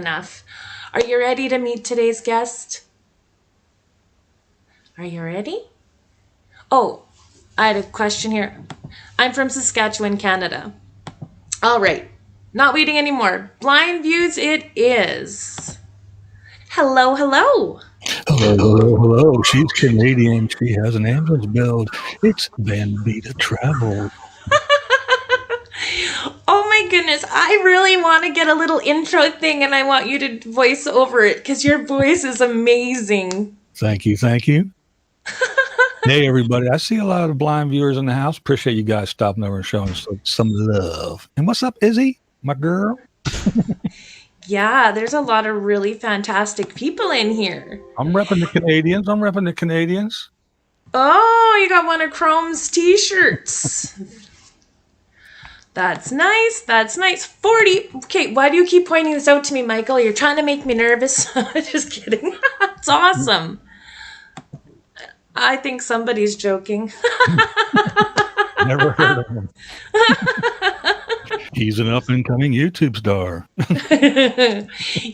enough. Are you ready to meet today's guest? Are you ready? Oh, I had a question here. I'm from Saskatchewan, Canada. All right. Not waiting anymore. Blind Views it is. Hello, hello. Hello, hello, hello. She's Canadian. She has an ambulance build. It's Van Vida Travel. Oh my goodness. I really want to get a little intro thing and I want you to voice over it because your voice is amazing. Thank you, thank you. Hey, everybody. I see a lot of blind viewers in the house. Appreciate you guys stopping over and showing us some love. And what's up, Izzy, my girl? Yeah, there's a lot of really fantastic people in here. I'm repping the Canadians. I'm repping the Canadians. Oh, you got one of Chrome's t-shirts. That's nice. That's nice. 40. Okay, why do you keep pointing this out to me, Michael? You're trying to make me nervous. Just kidding. It's awesome. I think somebody's joking. Never heard of him. He's an up-and-coming YouTube star.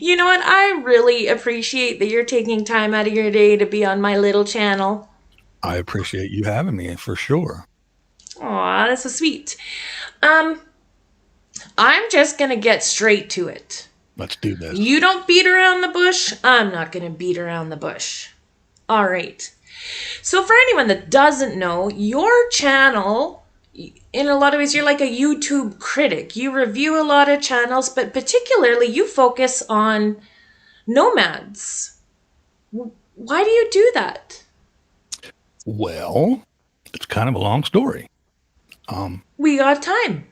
You know what? I really appreciate that you're taking time out of your day to be on my little channel. I appreciate you having me, for sure. Aw, that's so sweet. I'm just gonna get straight to it. Let's do this. You don't beat around the bush. I'm not gonna beat around the bush. All right. So for anyone that doesn't know, your channel, in a lot of ways, you're like a YouTube critic. You review a lot of channels, but particularly you focus on nomads. Why do you do that? Well, it's kind of a long story. We got time.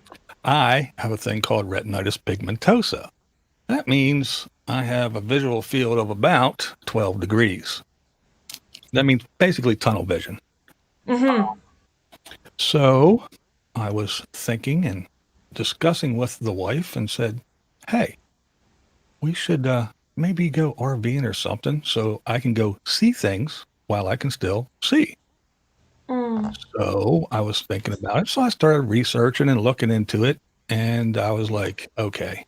I have a thing called retinitis pigmentosa. That means I have a visual field of about 12 degrees. That means basically tunnel vision. Mm-hmm. So I was thinking and discussing with the wife and said, hey, we should maybe go RVing or something so I can go see things while I can still see. So I was thinking about it. So I started researching and looking into it. And I was like, okay,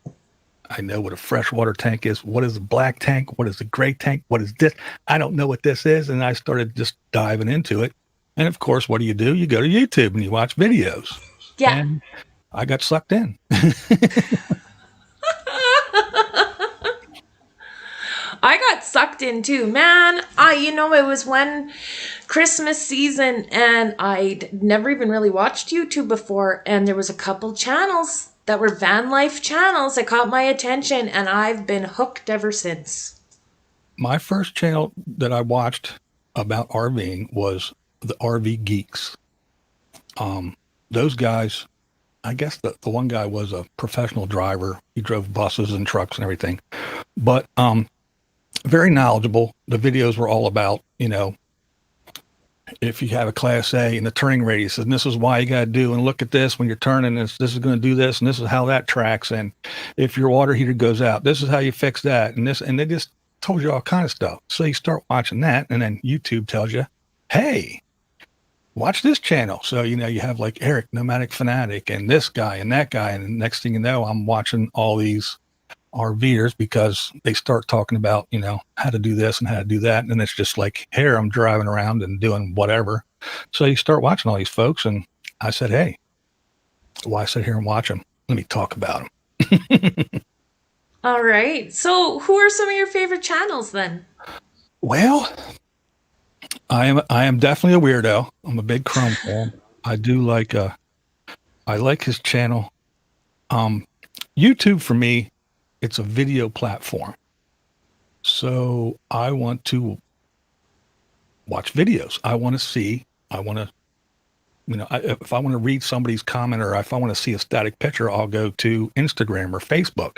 I know what a freshwater tank is. What is a black tank? What is a gray tank? What is this? I don't know what this is. And I started just diving into it. And of course, what do? You go to YouTube and you watch videos. Yeah. And I got sucked in. I got sucked in too, man. It was one Christmas season and I'd never even really watched YouTube before. And there was a couple channels that were van life channels that caught my attention and I've been hooked ever since. My first channel that I watched about RVing was the RV Geeks. Those guys, I guess the one guy was a professional driver. He drove buses and trucks and everything. But very knowledgeable. The videos were all about, if you have a class A and the turning radius, and this is why you got to do, and look at this when you're turning, this is going to do this, and this is how that tracks. And if your water heater goes out, this is how you fix that. And they just told you all kind of stuff. So you start watching that, and then YouTube tells you, hey, watch this channel. So, you have like Eric, Nomadic Fanatic, and this guy and that guy. And the next thing you know, I'm watching all these RVers because they start talking about, how to do this and how to do that. And it's just like, here, I'm driving around and doing whatever. So you start watching all these folks. And I said, hey, why sit here and watch them? Let me talk about them. All right. So who are some of your favorite channels then? Well, I am definitely a weirdo. I'm a big Chrome fan. I do like, I like his channel. YouTube for me, it's a video platform. So I want to watch videos. I want to see, if I want to read somebody's comment or if I want to see a static picture, I'll go to Instagram or Facebook.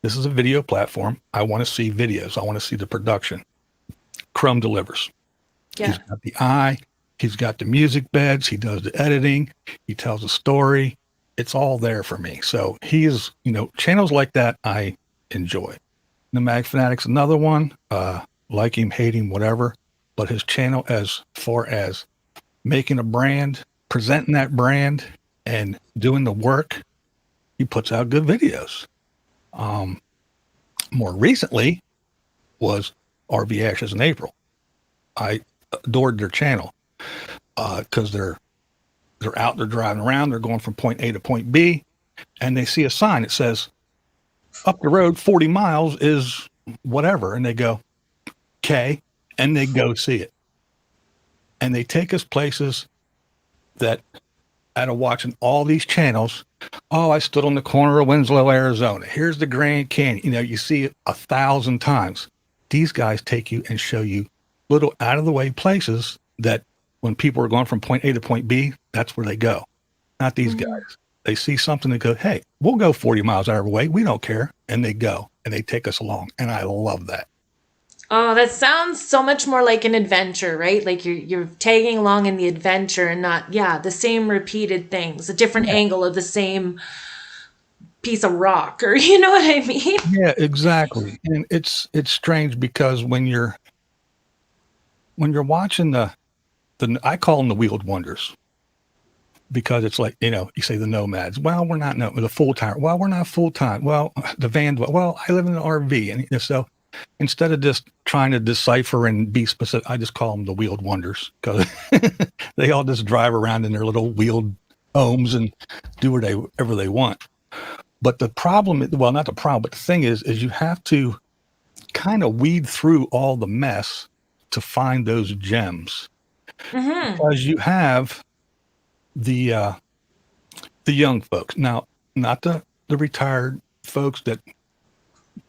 This is a video platform. I want to see videos. I want to see the production. Chrome delivers. Yeah. He's got the eye. He's got the music beds. He does the editing. He tells a story. It's all there for me. So he is, channels like that I enjoy. Nomadic Fanatic's another one. Like him, hate him, whatever. But his channel, as far as making a brand, presenting that brand, and doing the work, he puts out good videos. More recently was RV Ashes in April. I adored their channel because they're out, they're driving around, they're going from point A to point B, and they see a sign that says, up the road 40 miles is whatever. And they go, okay. And they go see it. And they take us places that, out of watching all these channels, oh, I stood on the corner of Winslow, Arizona. Here's the Grand Canyon. You know, you see it 1,000 times. These guys take you and show you little out of the way places that when people are going from point A to point B, that's where they go. Not these guys. They see something and go, hey, we'll go 40 miles out of our way. We don't care. And they go and they take us along. And I love that. Oh, that sounds so much more like an adventure, right? Like you're tagging along in the adventure and not, the same repeated things, a different angle of the same piece of rock, or you know what I mean? Yeah, exactly. And it's strange because when you're watching the I call them the wheeled wonders, because it's like, you know, you say the nomads. Well, we're not the full time. Well, we're not full time. Well, the van. Well, I live in an RV, and so instead of just trying to decipher and be specific, I just call them the wheeled wonders, because they all just drive around in their little wheeled homes and do whatever they want. But the problem, well, not the problem, but the thing is you have to kind of weed through all the mess to find those gems, because you have the young folks now, not the retired folks that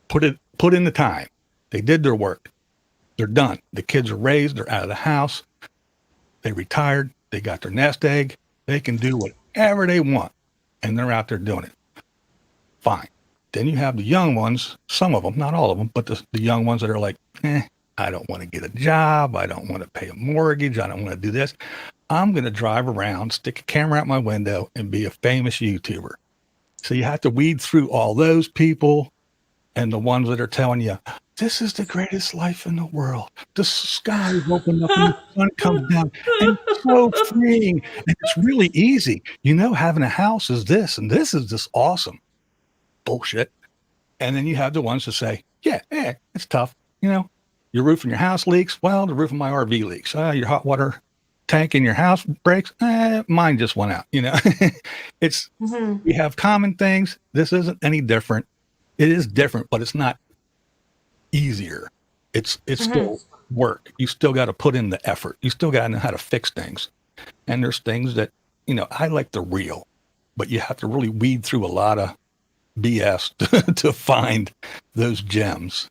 put in the time. They did their work. They're done. The kids are raised. They're out of the house. They retired. They got their nest egg. They can do whatever they want, and they're out there doing it. Fine. Then you have the young ones, some of them, not all of them, but the young ones that are like, I don't want to get a job. I don't want to pay a mortgage. I don't want to do this. I'm going to drive around, stick a camera out my window, and be a famous YouTuber. So you have to weed through all those people and the ones that are telling you, this is the greatest life in the world. The sky opens up and the sun comes down, and it's so freeing. And it's really easy. You know, having a house is this, and this is just awesome. Bullshit. And then you have the ones that say, it's tough. You know, your roof in your house leaks. Well, the roof of my RV leaks. Your hot water tank in your house breaks. Mine just went out. You know, it's, we have common things. This isn't any different. It is different, but it's not easier. It's still work. You still got to put in the effort. You still got to know how to fix things. And there's things that, you know, I like the real, but you have to really weed through a lot of BS to find those gems.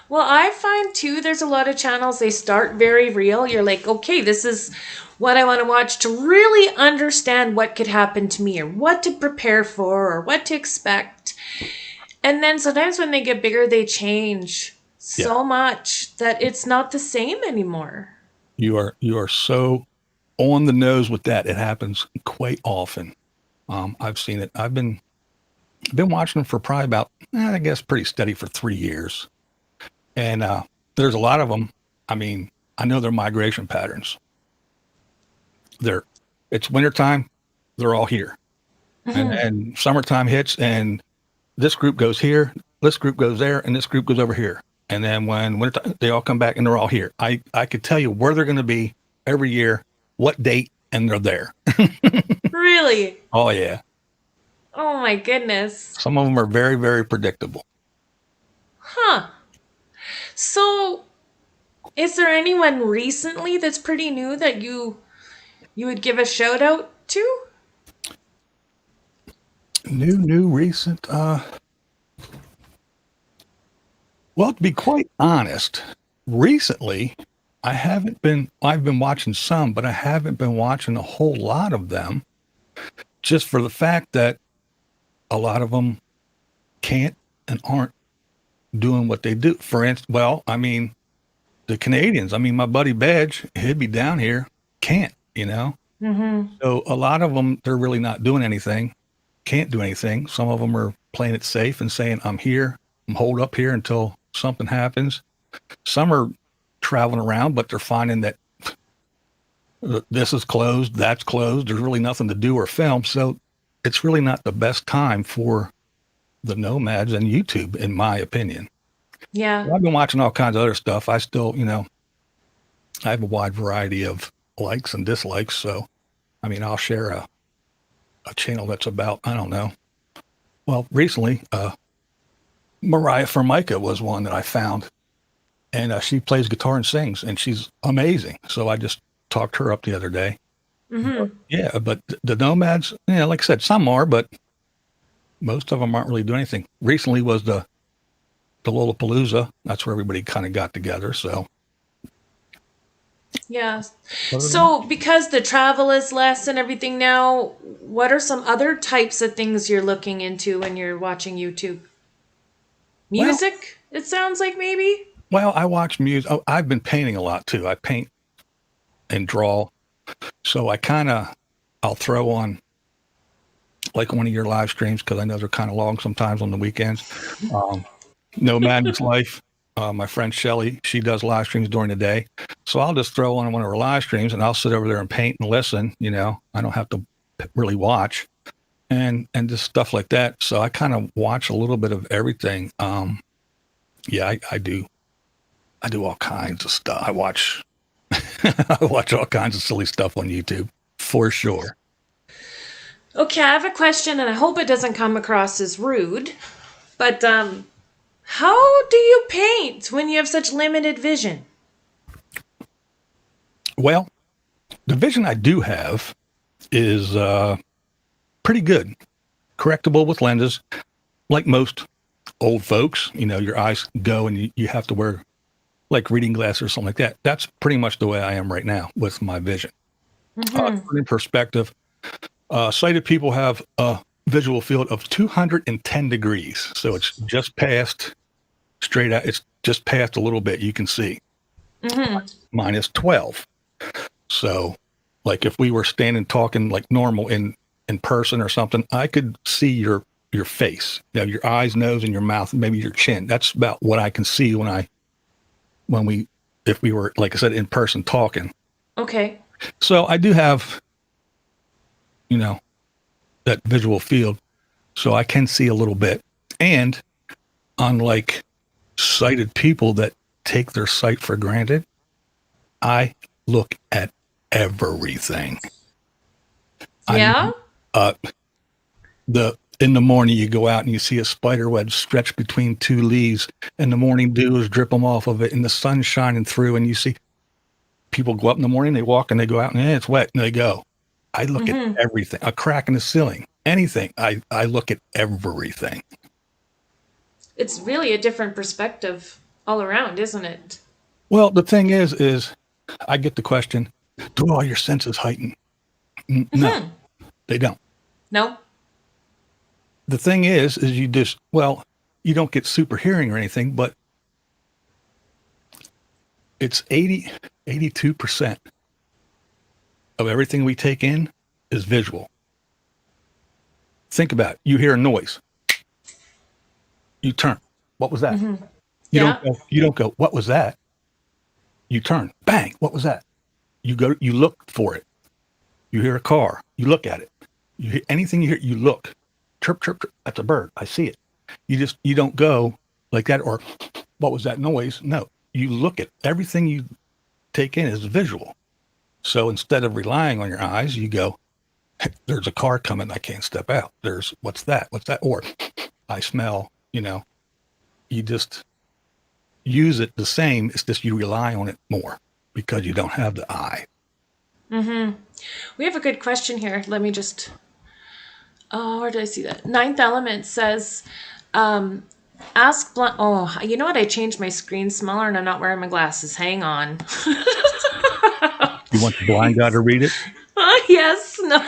Well, I find too, there's a lot of channels, they start very real. You're like, okay, this is what I want to watch to really understand what could happen to me, or what to prepare for, or what to expect. And then sometimes when they get bigger, they change so much that it's not the same anymore. You are so on the nose with that. It happens quite often. I've seen it. I've been watching them for probably about, I guess, pretty steady for 3 years. And there's a lot of them. I mean, I know their migration patterns. It's wintertime, they're all here. And summertime hits, and this group goes here, this group goes there, and this group goes over here. And then when wintertime, they all come back and they're all here. I could tell you where they're going to be every year, what date, and they're there. Really? Oh, yeah. Oh, my goodness. Some of them are very, very predictable. Huh. So, is there anyone recently that's pretty new that you would give a shout out to? New, recent. Well, to be quite honest, recently, I've been watching some, but I haven't been watching a whole lot of them, just for the fact that a lot of them can't and aren't doing what they do. For instance, the Canadians, my buddy Badge, he'd be down here, can't, you know? So a lot of them, they're really not doing anything, can't do anything. Some of them are playing it safe and saying, I'm here, I'm holed up here until something happens. Some are traveling around, but they're finding that this is closed, that's closed, there's really nothing to do or film. So it's really not the best time for the Nomads and YouTube, in my opinion. Yeah. I've been watching all kinds of other stuff. I still, I have a wide variety of likes and dislikes. So, I mean, I'll share a channel that's about, I don't know. Well, recently, Mariah Formica was one that I found, and she plays guitar and sings, and she's amazing. So I just talked her up the other day. Mm-hmm. Yeah, but the Nomads, like I said, some are, but most of them aren't really doing anything. Recently was the Lollapalooza. That's where everybody kind of got together. So Yeah. So because the travel is less and everything now, what are some other types of things you're looking into when you're watching YouTube? well, Music, it sounds like maybe? I watch music. Oh, I've been painting a lot too. I paint and draw. So I'll throw on like one of your live streams because I know they're kind of long sometimes on the weekends. No Madness Life. My friend Shelly, she does live streams during the day. So I'll just throw on one of her live streams and I'll sit over there and paint and listen. I don't have to really watch and just stuff like that. So I kind of watch a little bit of everything. Yeah, I do. I do all kinds of stuff. I watch all kinds of silly stuff on YouTube for sure. Okay, I have a question and I hope it doesn't come across as rude. But how do you paint when you have such limited vision? Well, the vision I do have is pretty good, correctable with lenses, like most old folks. Your eyes go and you have to wear like reading glasses or something like that. That's pretty much the way I am right now with my vision. In perspective, sighted people have a visual field of 210 degrees. So it's just past straight out. It's just past a little bit. You can see mine is 12. So like if we were standing talking like normal in person or something, I could see your face, your eyes, nose, and your mouth, and maybe your chin. That's about what I can see if we were, like I said, in person talking. Okay. So I do have, that visual field, so I can see a little bit. And unlike sighted people that take their sight for granted, I look at everything. Yeah? In the morning, you go out and you see a spider web stretched between two leaves, and the morning dew is dripping off of it, and the sun's shining through, and you see people go up in the morning, they walk, and they go out, and it's wet, and they go. I look at everything. A crack in the ceiling, anything. I look at everything. It's really a different perspective all around, isn't it? Well, the thing is I get the question, do all your senses heighten? No, they don't. No? The thing is you you don't get super hearing or anything, but it's 82% of everything we take in is visual. Think about it. You hear a noise. You turn. What was that? You don't go, what was that? You turn. Bang. What was that? You look for it. You hear a car. You look at it. You hear anything you hear, you look. Chirp, chirp, chirp. That's a bird. I see it. You don't go like that or what was that noise? No. You look at everything you take in is visual. So instead of relying on your eyes, you go, there's a car coming. I can't step out. There's what's that? What's that? Or I smell, you just use it the same. It's just you rely on it more because you don't have the eye. We have a good question here. Let me just, where did I see that? Ninth Element says, ask blind, you know what? I changed my screen smaller and I'm not wearing my glasses. Hang on. You want the blind guy to read it? Yes. No.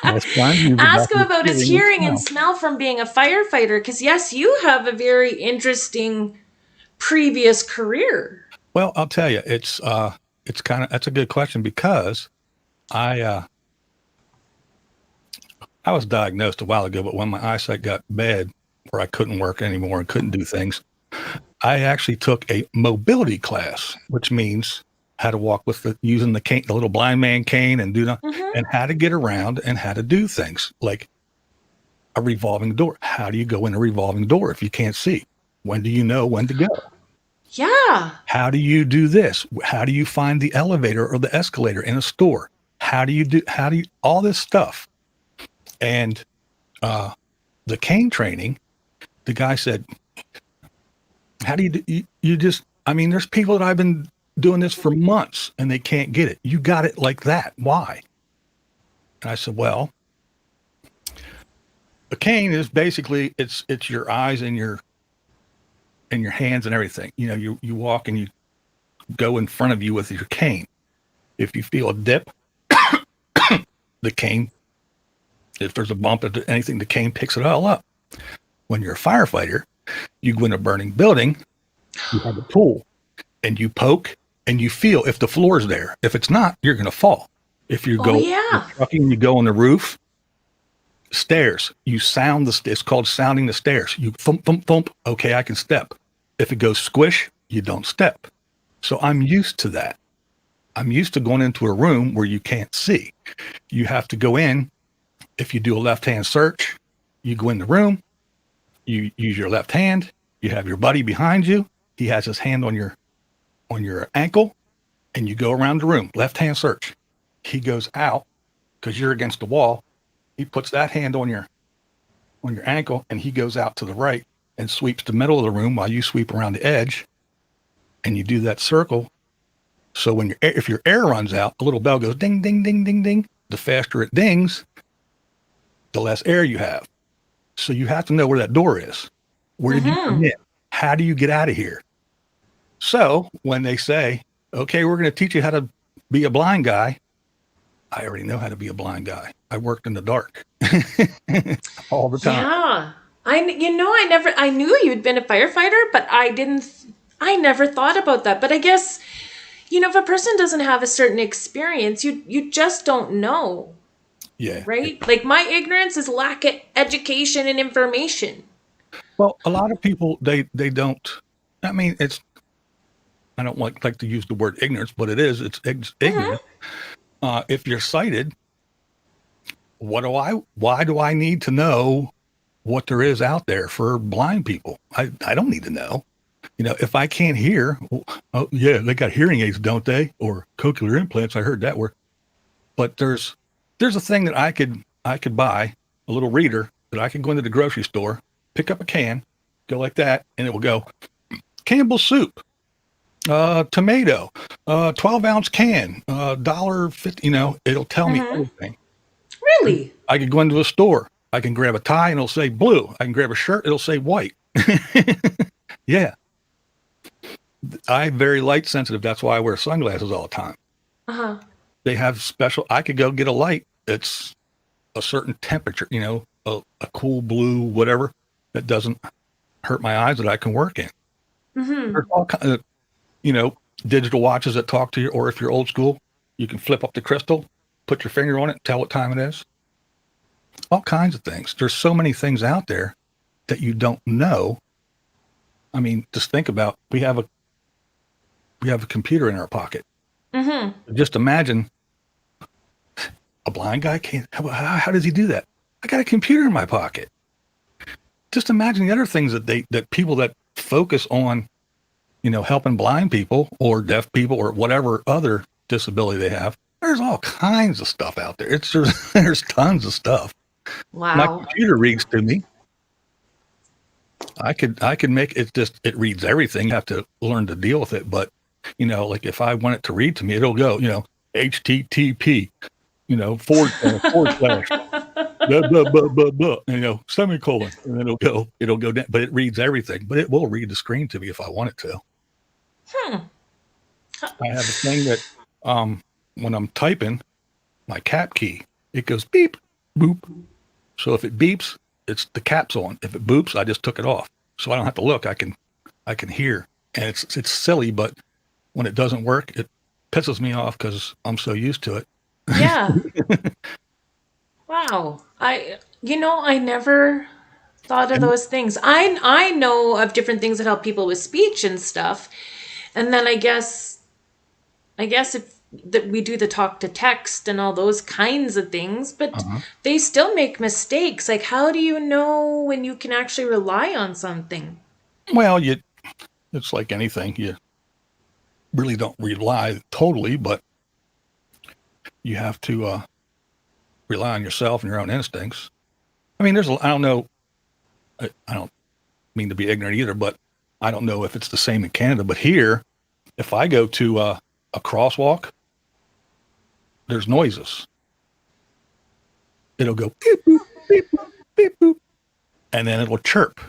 That's fine. Ask him about his hearing and smell from being a firefighter. Because yes, you have a very interesting previous career. Well, I'll tell you, that's a good question because I was diagnosed a while ago, but when my eyesight got bad where I couldn't work anymore and couldn't do things, I actually took a mobility class, which means how to walk using the cane, the little blind man cane and and how to get around and how to do things. Like a revolving door. How do you go in a revolving door if you can't see? When do you know when to go? Yeah. How do you do this? How do you find the elevator or the escalator in a store? All this stuff? And the cane training, the guy said, how do you just, I mean, there's people that I've been doing this for months and they can't get it. You got it like that. Why? And I said, well, a cane is basically, it's your eyes and your hands and everything. You know, you walk and you go in front of you with your cane. If you feel a dip, the cane, if there's a bump or anything, the cane picks it all up. When you're a firefighter, you go in a burning building, you have a tool, and you poke and you feel if the floor is there. If it's not, you're going to fall. If you Oh, go yeah. trucking, you go on the roof, stairs, you sound it's called sounding the stairs. You thump, thump, thump. Okay, I can step. If it goes squish, you don't step. So I'm used to that. I'm used to going into a room where you can't see. You have to go in. If you do a left-hand search, you go in the room, you use your left hand, you have your buddy behind you. He has his hand on your ankle, and you go around the room, left-hand search. He goes out because you're against the wall. He puts that hand on your ankle, and he goes out to the right and sweeps the middle of the room while you sweep around the edge, and you do that circle. So when if your air runs out, a little bell goes ding, ding, ding, ding, ding. The faster it dings, the less air you have. So you have to know where that door is. Where did you come in? How do you get out of here? So when they say, okay, we're going to teach you how to be a blind guy, I already know how to be a blind guy. I worked in the dark all the time. Yeah. I knew you'd been a firefighter, but I never thought about that. But I guess, if a person doesn't have a certain experience, you just don't know. Yeah. Right? Like my ignorance is lack of education and information. Well, a lot of people, they don't, I mean, I don't like to use the word ignorance, but it's ignorant. If you're sighted, why do I need to know what there is out there for blind people? I don't need to know. If I can't hear, oh yeah, they got hearing aids, don't they? Or cochlear implants. I heard that word. But there's a thing that I could buy, a little reader that I can go into the grocery store, pick up a can, go like that, and it will go Campbell's soup, tomato, 12-ounce can, $1.50. It'll tell me everything. Really? I could go into a store. I can grab a tie and it'll say blue. I can grab a shirt. It'll say white. Yeah. I'm very light sensitive. That's why I wear sunglasses all the time. They have special, I could go get a light. It's a certain temperature, a cool blue, whatever, that doesn't hurt my eyes that I can work in. There's all kinds of, digital watches that talk to you, or if you're old school, you can flip up the crystal, put your finger on it, tell what time it is. All kinds of things. There's so many things out there that you don't know. I mean, just think about, we have a computer in our pocket. Just imagine a blind guy can't, how does he do that? I got a computer in my pocket. Just imagine the other things that people that focus on, helping blind people or deaf people or whatever other disability they have. There's all kinds of stuff out there. There's tons of stuff. Wow. My computer reads to me. I could make it it reads everything. You have to learn to deal with it. But, like if I want it to read to me, it'll go, HTTP, forward slash, blah, blah, blah, blah, blah, semicolon, and then it'll go down, but it reads everything, but it will read the screen to me if I want it to. I have a thing that, when I'm typing my cap key, it goes beep, boop. So if it beeps, it's the cap's on. If it boops, I just took it off. So I don't have to look. I can hear. And it's silly, but when it doesn't work, it pisses me off because I'm so used to it. Yeah. Wow. I never thought of those things. I know of different things that help people with speech and stuff. And then I guess if that we do the talk to text and all those kinds of things, but Uh-huh. they still make mistakes. Like, how do you know when you can actually rely on something? Well, it's like anything. You really don't rely totally, but you have to rely on yourself and your own instincts. I mean, I don't know, I don't mean to be ignorant either, but I don't know if it's the same in Canada. But here, if I go to a crosswalk, there's noises. It'll go beep boop, beep boop, beep boop, and then it'll chirp.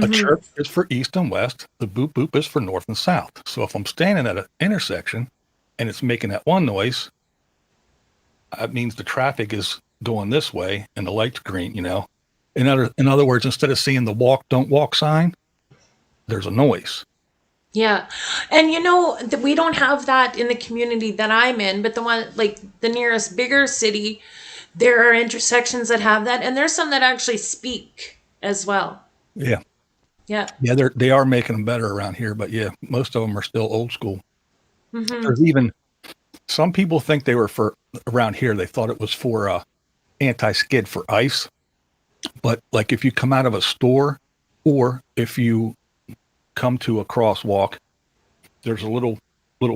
A chirp is for east and west. The boop boop is for north and south. So if I'm standing at an intersection and it's making that one noise, that means the traffic is going this way and the light's green. In other words, instead of seeing the walk don't walk sign, there's a noise. Yeah. And we don't have that in the community that I'm in, but the one, like the nearest bigger city, there are intersections that have that, and there's some that actually speak as well. Yeah. Yeah. Yeah, they are making them better around here, but yeah, most of them are still old school. There's even some people think they were for around here. They thought it was for anti-skid for ice, but like if you come out of a store or if you come to a crosswalk, there's a little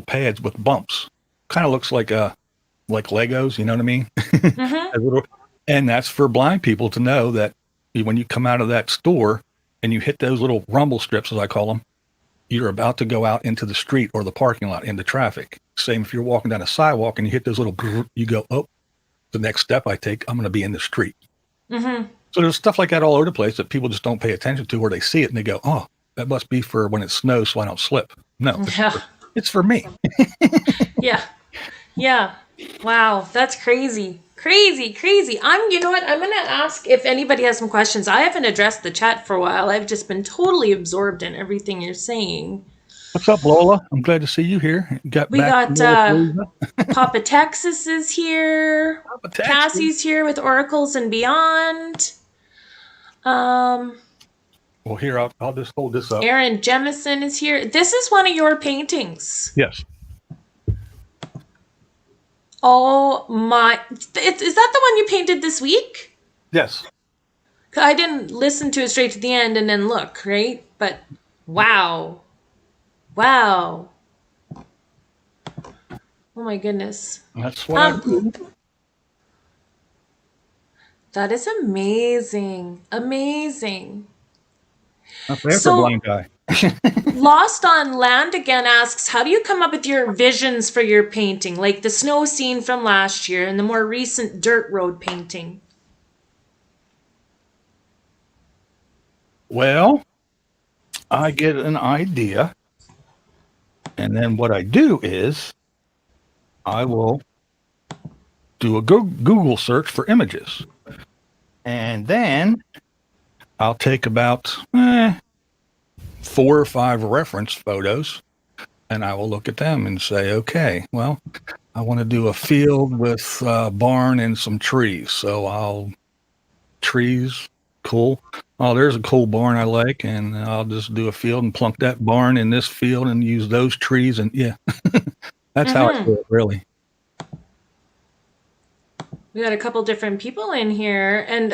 pads with bumps. Kind of looks like Legos. You know what I mean? And that's for blind people to know that when you come out of that store and you hit those little rumble strips, as I call them, you're about to go out into the street or the parking lot into traffic. Same if you're walking down a sidewalk and you hit those little, you go, oh, the next step I take, I'm going to be in the street. So there's stuff like that all over the place that people just don't pay attention to, or they see it and they go, oh, that must be for when it snows so I don't slip. No, it's for me. Yeah. Yeah. Wow. That's crazy. Crazy. You know what? I'm going to ask if anybody has some questions. I haven't addressed the chat for a while. I've just been totally absorbed in everything you're saying. What's up, Lola? I'm glad to see you here. We got Papa Texas is here. Papa Texas. Cassie's here with Oracles and Beyond. Well, here, I'll just hold this up. Aaron Jemison is here. This is one of your paintings. Yes. Oh my. Is that the one you painted this week? Yes. I didn't listen to it straight to the end and then look, right? But wow. Wow. Oh my goodness. That's what I do. That is amazing. Amazing. Not bad for a blind guy. Lost on Land again asks, how do you come up with your visions for your painting? Like the snow scene from last year and the more recent dirt road painting. Well, I get an idea. And then what I do is I will do a Google search for images. And then I'll take about 4 or 5 reference photos and I will look at them and say, okay, well, I want to do a field with a barn and some trees. So trees, cool. Oh, there's a cool barn I like, and I'll just do a field and plunk that barn in this field and use those trees. And yeah, that's how I do it, really. We got a couple different people in here, and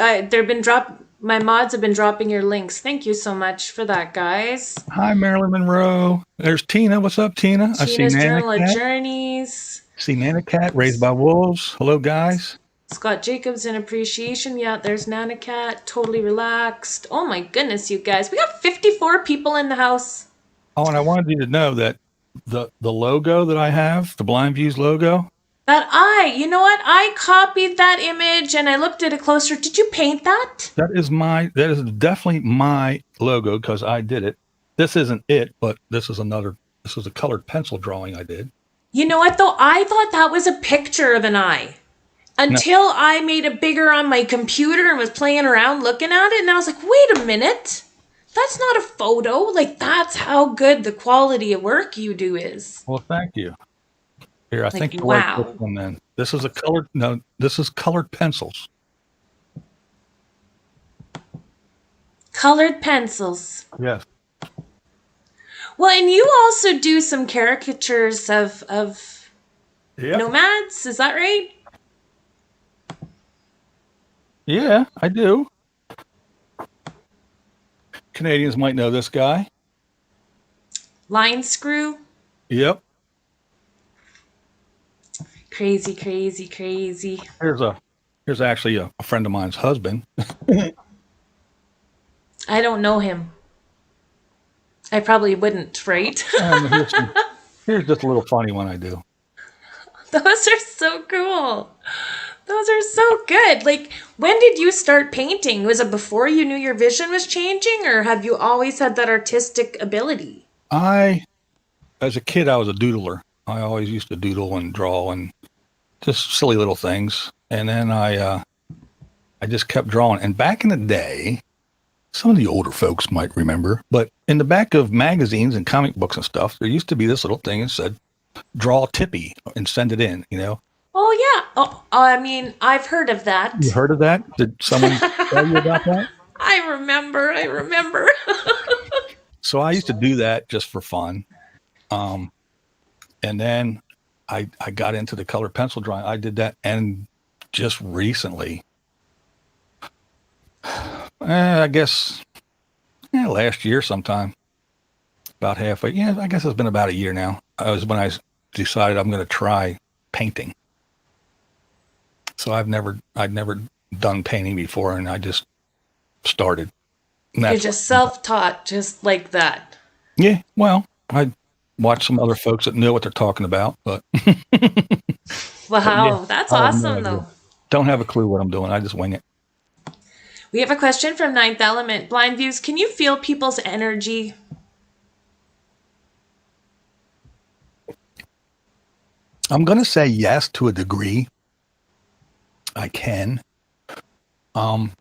my mods have been dropping your links. Thank you so much for that, guys. Hi, Marilyn Monroe. There's Tina. What's up, Tina? I see Nana Journal of Cat. Journeys. See Nana Cat, Raised by Wolves. Hello, guys. Scott Jacobs in appreciation. Yeah, there's Nana Cat. Totally relaxed. Oh my goodness, you guys. We got 54 people in the house. Oh, and I wanted you to know that the logo that I have, the BlindViews logo. You know what? I copied that image and I looked at it closer. Did you paint that? That is definitely my logo because I did it. This isn't it, but this is a colored pencil drawing I did. You know what though? I thought that was a picture of an eye. Until I made it bigger on my computer and was playing around looking at it. And I was like, wait a minute. That's not a photo. Like, that's how good the quality of work you do is. Well, thank you. Here, I think you'll like this one then. This is colored pencils. Colored pencils. Yes. Well, and you also do some caricatures of Yep. Nomads, is that right? Yeah, I do. Canadians might know this guy. Line screw? Yep. Crazy, crazy, crazy. Here's actually a friend of mine's husband. I don't know him. I probably wouldn't, right? Here's just a little funny one I do. Those are so cool. Those are so good. Like, when did you start painting? Was it before you knew your vision was changing, or have you always had that artistic ability? I, as a kid, I was a doodler. I always used to doodle and draw and just silly little things. And then I just kept drawing. And back in the day, some of the older folks might remember, but in the back of magazines and comic books and stuff, there used to be this little thing that said, draw Tippy and send it in, you know? Oh, yeah. Oh, I mean, I've heard of You that. heard of that? Did someone tell you about that? I remember. I remember. So I used to do that just for fun. Um, and then I got into the color pencil drawing. I did that. And just recently, I guess last year sometime, about halfway. Yeah, I guess it's been about a year now. I was when I decided I'm going to try painting. So I'd never done painting before, and I just started. And You're that's just self-taught, just like that. yeah. Well, I watched some other folks that know what they're talking about, but yeah, Wow, that's I have no awesome, idea. though. Don't have a clue what I'm doing. I just wing it. We have a question from Ninth Element. Blind Views, can you feel people's energy? I'm going to say yes to a degree. I can. Um,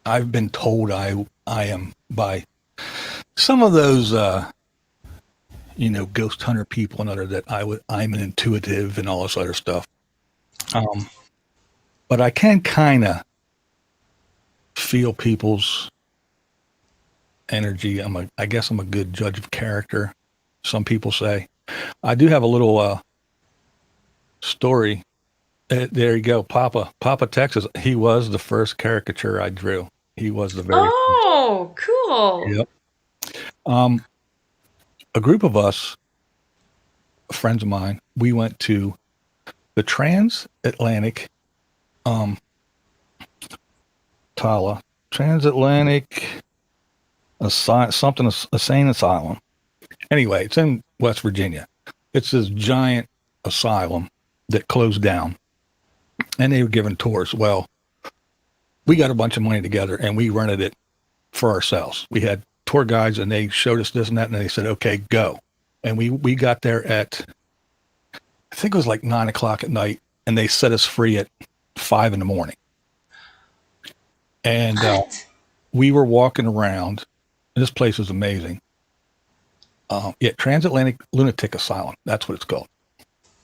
I've been told I am by some of those ghost hunter people and other that I'm an intuitive and all this other stuff. But I can kind of feel people's energy. I guess I'm a good judge of character. Some people say. I do have a little story. There you go, Papa Texas. He was the first caricature I drew. He was the very Oh, cool. yep. Um, a group of us, friends of mine, we went to the transatlantic Tala transatlantic insane asylum. Anyway, it's in West Virginia. It's this giant asylum that closed down, and they were giving tours. Well, we got a bunch of money together and we rented it for ourselves. We had tour guides and they showed us this and that, and they said, okay, go. And we got there at, I think it was like 9 o'clock at night, and they set us free at 5 a.m. And What? we were walking around. This place was amazing. Yeah, Transatlantic Lunatic Asylum. That's what it's called.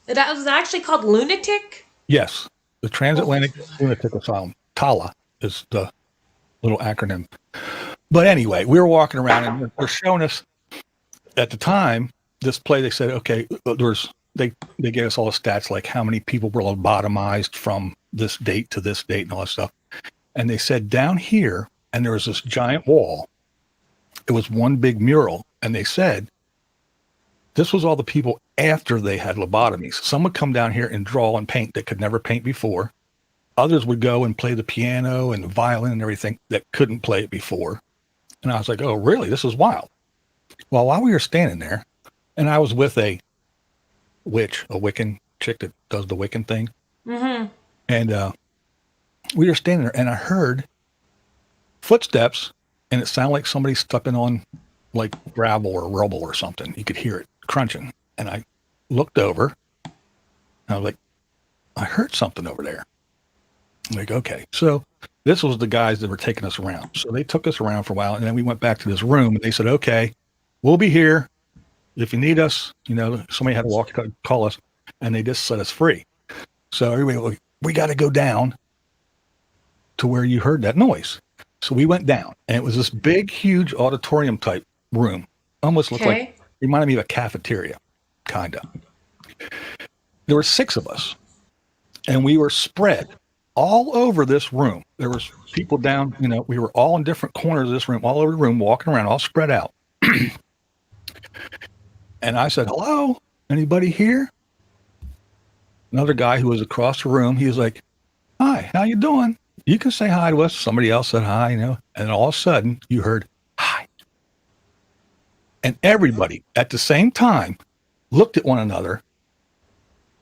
That was actually called Lunatic? Yes, the Transatlantic Oh, Lunatic Asylum. TALA is the little acronym. But anyway, we were walking around and they're showing us at the time this play. They said, okay, they gave us all the stats, like how many people were lobotomized from this date to this date and all that stuff. And they said down here, and there was this giant wall. It was one big mural. And they said, this was all the people after they had lobotomies. Some would come down here and draw and paint that could never paint before. Others would go and play the piano and the violin and everything that couldn't play it before. And I was like, oh, really? This is wild. Well, while we were standing there, and I was with a witch, a Wiccan chick that does the Wiccan thing. mm-hmm. And we were standing there, and I heard footsteps, and it sounded like somebody stepping on like gravel or rubble or something. You could hear it crunching. And I looked over, and I was like, I heard something over there. I'm like, okay. So this was the guys that were taking us around. So they took us around for a while, and then we went back to this room, and they said, okay, we'll be here. If you need us, somebody had to call us, and they just set us free. So everybody, we got to go down to where you heard that noise. So we went down, and it was this big, huge auditorium type room. Almost looked like, Okay. reminded me of a cafeteria, kind of. There were 6 of us, and we were spread all over this room. There was people down, we were all in different corners of this room, all over the room, walking around, all spread out. And I said, hello, anybody here? Another guy who was across the room, he was like, hi, how you doing? You can say hi to us. Somebody else said hi, and all of a sudden you heard, hi. And everybody at the same time looked at one another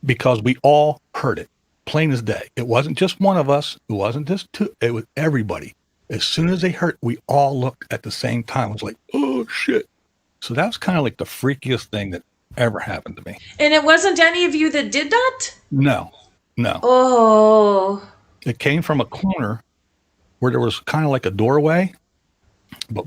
because we all heard it, plain as day. It wasn't just one of us. It wasn't just 2. It was everybody. As soon as they heard, we all looked at the same time. It was like, oh, shit. So that was kind of like the freakiest thing that ever happened to me. And it wasn't any of you that did that? No. Oh. It came from a corner where there was kind of like a doorway, but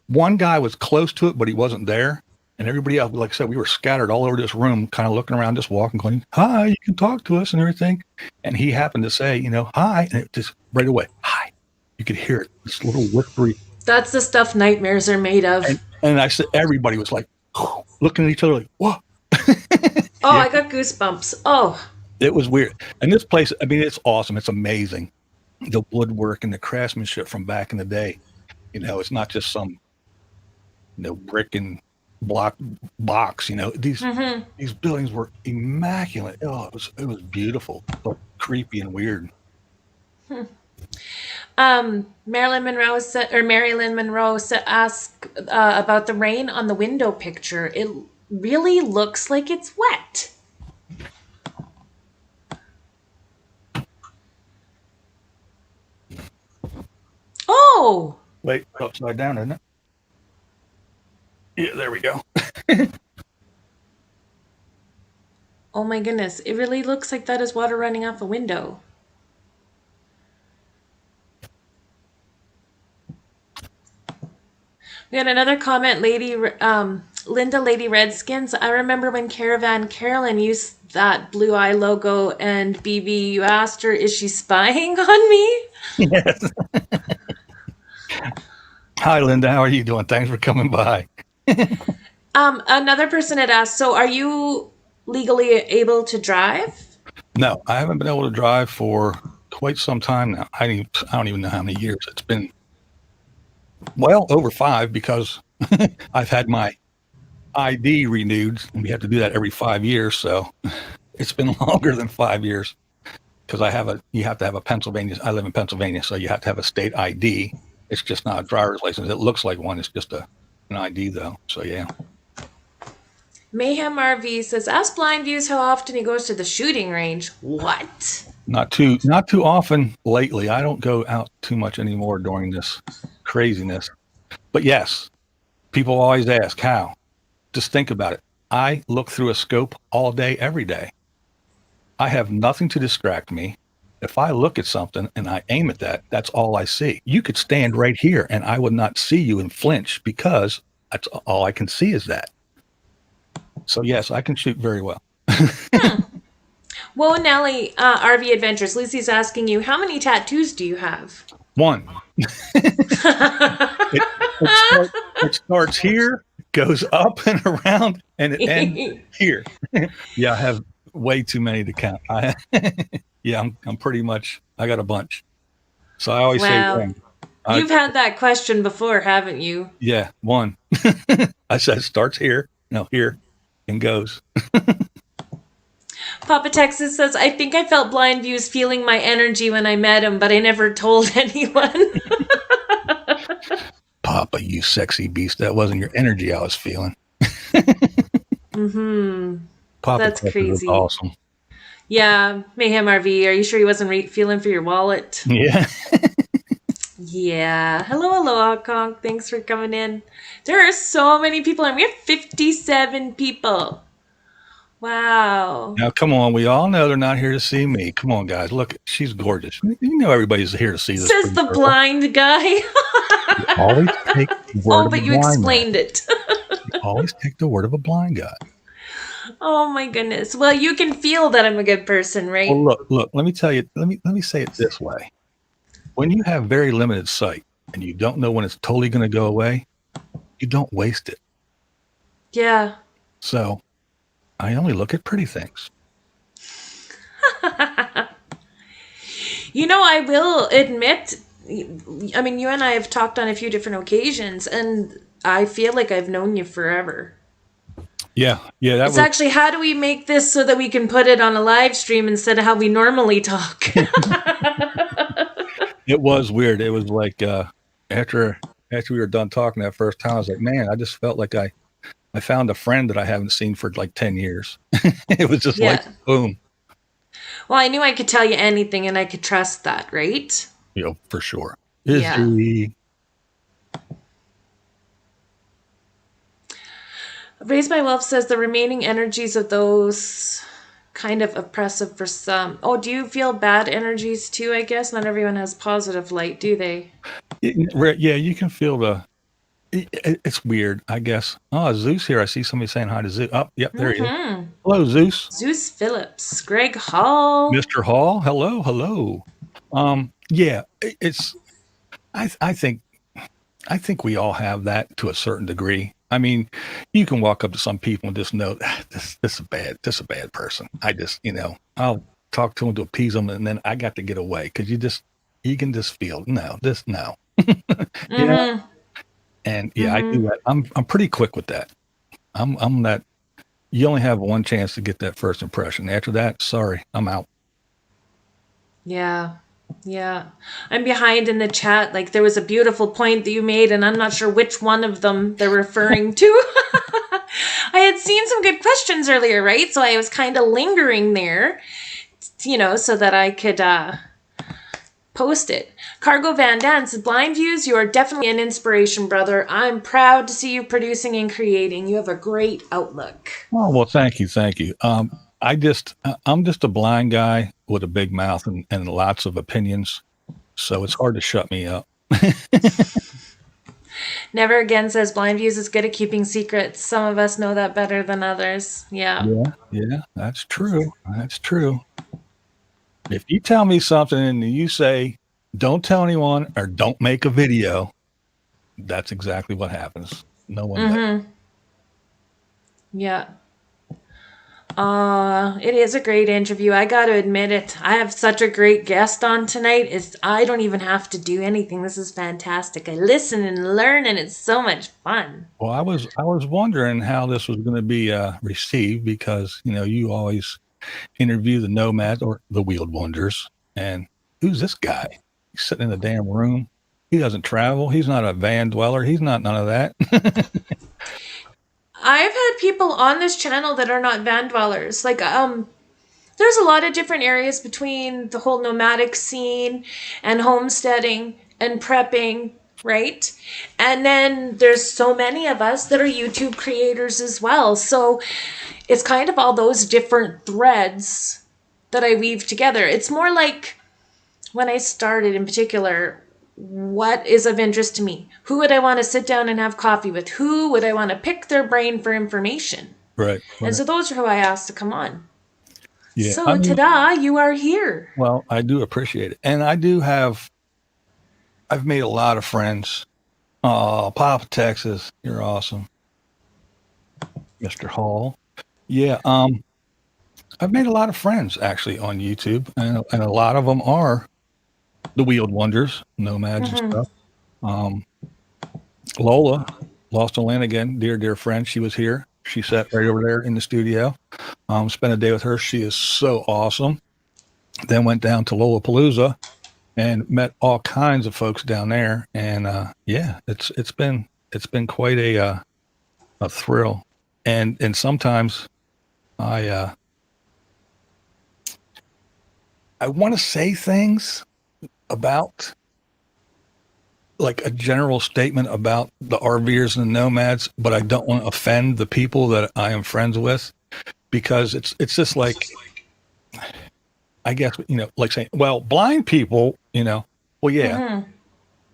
one guy was close to it, but he wasn't there. And everybody else, like I said, we were scattered all over this room, kind of looking around, just walking, going, hi, you can talk to us and everything. And he happened to say, hi. And it just right away, hi. You could hear it, this little whispery. That's the stuff nightmares are made of. And I said, everybody was like, looking at each other like, what? Oh, yeah. I got goosebumps. Oh. It was weird. And this place, I mean, it's awesome. It's amazing. The woodwork and the craftsmanship from back in the day. It's not just some brick and block box. These buildings were immaculate. Oh, it was beautiful, but creepy and weird. Marilyn Monroe asked about the rain on the window picture. It really looks like it's wet. Oh! Wait, upside down, isn't it? Yeah, there we go. Oh my goodness, it really looks like that is water running off a window. We had another comment, Linda Lady Redskins. I remember when Caravan Carolyn used that Blue Eye logo, and BB, you asked her, is she spying on me? Yes. Hi, Linda. How are you doing? Thanks for coming by. Another person had asked, so are you legally able to drive? No, I haven't been able to drive for quite some time now. I don't even know how many years. It's been well over 5 because I've had my ID renewed, and we have to do that every 5 years. So it's been longer than 5 years because you have to have a Pennsylvania. I live in Pennsylvania, so you have to have a state ID. It's just not a driver's license. It looks like one. It's just an ID though. So yeah. Mayhem RV says, ask BlindViews how often he goes to the shooting range. What? Not too often lately. I don't go out too much anymore during this craziness. But yes, people always ask how. Just think about it. I look through a scope all day, every day. I have nothing to distract me. If I look at something and I aim at that, that's all I see. You could stand right here and I would not see you and flinch because that's all I can see is that. So yes, I can shoot very well. Whoa, Nelly, RV Adventures. Lucy's asking you, how many tattoos do you have? 1. It starts here, goes up and around, and it ends here. Yeah, I have way too many to count. I'm pretty much, I got a bunch. So I always say 1. You've had that question before, haven't you? Yeah, 1. I said it starts here, here, and goes. Papa Texas says, I think I felt BlindViews feeling my energy when I met him, but I never told anyone. Papa, you sexy beast. That wasn't your energy I was feeling. Papa, that's crazy. Awesome. Yeah, Mayhem RV. Are you sure he wasn't feeling for your wallet? Yeah. Yeah. Hello, aloha, Conk. Thanks for coming in. There are so many people, and we have 57 people. Wow. Now, come on. We all know they're not here to see me. Come on, guys. Look, she's gorgeous. You know everybody's here to see this. Says the blind guy. You always take the word of a blind guy. But you explained it. You always take the word of a blind guy. Oh, my goodness. Well, you can feel that I'm a good person, right? Well, look. Let me tell you. Let me say it this way. When you have very limited sight and you don't know when it's totally going to go away, you don't waste it. Yeah. So I only look at pretty things. You know, I will admit, I mean, you and I have talked on a few different occasions, and I feel like I've known you forever. Yeah, yeah, that It's was. actually, how do we make this so that we can put it on a live stream instead of how we normally talk? It was weird. It was like after we were done talking that first time, I was like, man, I just felt like I found a friend that I haven't seen for like 10 years. It was just like Yeah. boom, Well, I knew I could tell you anything and I could trust that, right? for sure. Is Yeah. the Raised by Wealth says the remaining energies of those kind of oppressive for some. Oh, do you feel bad energies too? I guess not everyone has positive light, do they? yeah, you can feel it's weird, I guess. Oh, Zeus here. I see somebody saying hi to Zeus. Oh, yep, there he is. Hello, Zeus. Zeus Phillips, Greg Hall. Mr. Hall. Hello, hello. Yeah, it's I think we all have that to a certain degree. I mean, you can walk up to some people and just know this is a bad person. I just, I'll talk to them to appease them, and then I got to get away because you can just feel no. Yeah, and yeah, I do that. I'm pretty quick with that. I'm that. You only have one chance to get that first impression. After that, sorry, I'm out. Yeah. Yeah. I'm behind in the chat. Like, there was a beautiful point that you made, and I'm not sure which one of them they're referring to. I had seen some good questions earlier, right? So I was kind of lingering there, so that I could post it. Cargo Van Dance, BlindViews, you are definitely an inspiration, brother. I'm proud to see you producing and creating. You have a great outlook. Oh, well, thank you, thank you. I'm just a blind guy with a big mouth and lots of opinions, so it's hard to shut me up. Never Again says BlindViews is good at keeping secrets. Some of us know that better than others. Yeah. Yeah, that's true. That's true. If you tell me something and you say, don't tell anyone or don't make a video, that's exactly what happens. No one knows. Yeah. It is a great interview. I got to admit it. I have such a great guest on tonight. I don't even have to do anything. This is fantastic. I listen and learn, and it's so much fun. Well, I was wondering how this was going to be received because you always interview the Nomad or the Wheeled Wonders, and who's this guy? He's sitting in a damn room. He doesn't travel. He's not a van dweller. He's not none of that. I've had people on this channel that are not van dwellers. Like, there's a lot of different areas between the whole nomadic scene and homesteading and prepping, right? And then there's so many of us that are YouTube creators as well. So it's kind of all those different threads that I weave together. It's more like when I started in particular, what is of interest to me? Who would I want to sit down and have coffee with? Who would I want to pick their brain for information? Right. And so those are who I asked to come on. Yeah. So, ta-da, you are here. Well, I do appreciate it. And I've made a lot of friends. Oh, Papa Texas, you're awesome. Mr. Hall. Yeah. I've made a lot of friends actually on YouTube, and a lot of them are the Wheeled Wonders, Nomads and stuff. Lola, Lost on Land again, dear friend. She was here. She sat right over there in the studio. Spent a day with her. She is so awesome. Then went down to Lollapalooza and met all kinds of folks down there. And yeah, it's been quite a thrill. And sometimes I want to say things about like a general statement about the RVers and the nomads, but I don't want to offend the people that I am friends with because it's just like, I guess, like saying, well, blind people, well, yeah,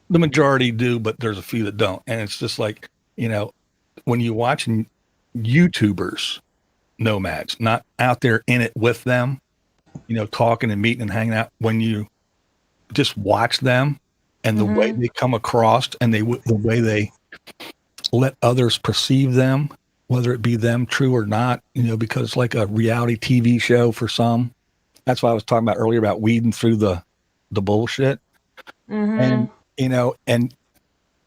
the majority do, but there's a few that don't. And it's just like, when you watch YouTubers, nomads, not out there in it with them, talking and meeting and hanging out, when you just watch them and the way they come across and the way they let others perceive them whether it be them true or not, because it's like a reality TV show for some. That's why I was talking about earlier about weeding through the bullshit. Mm-hmm. And, and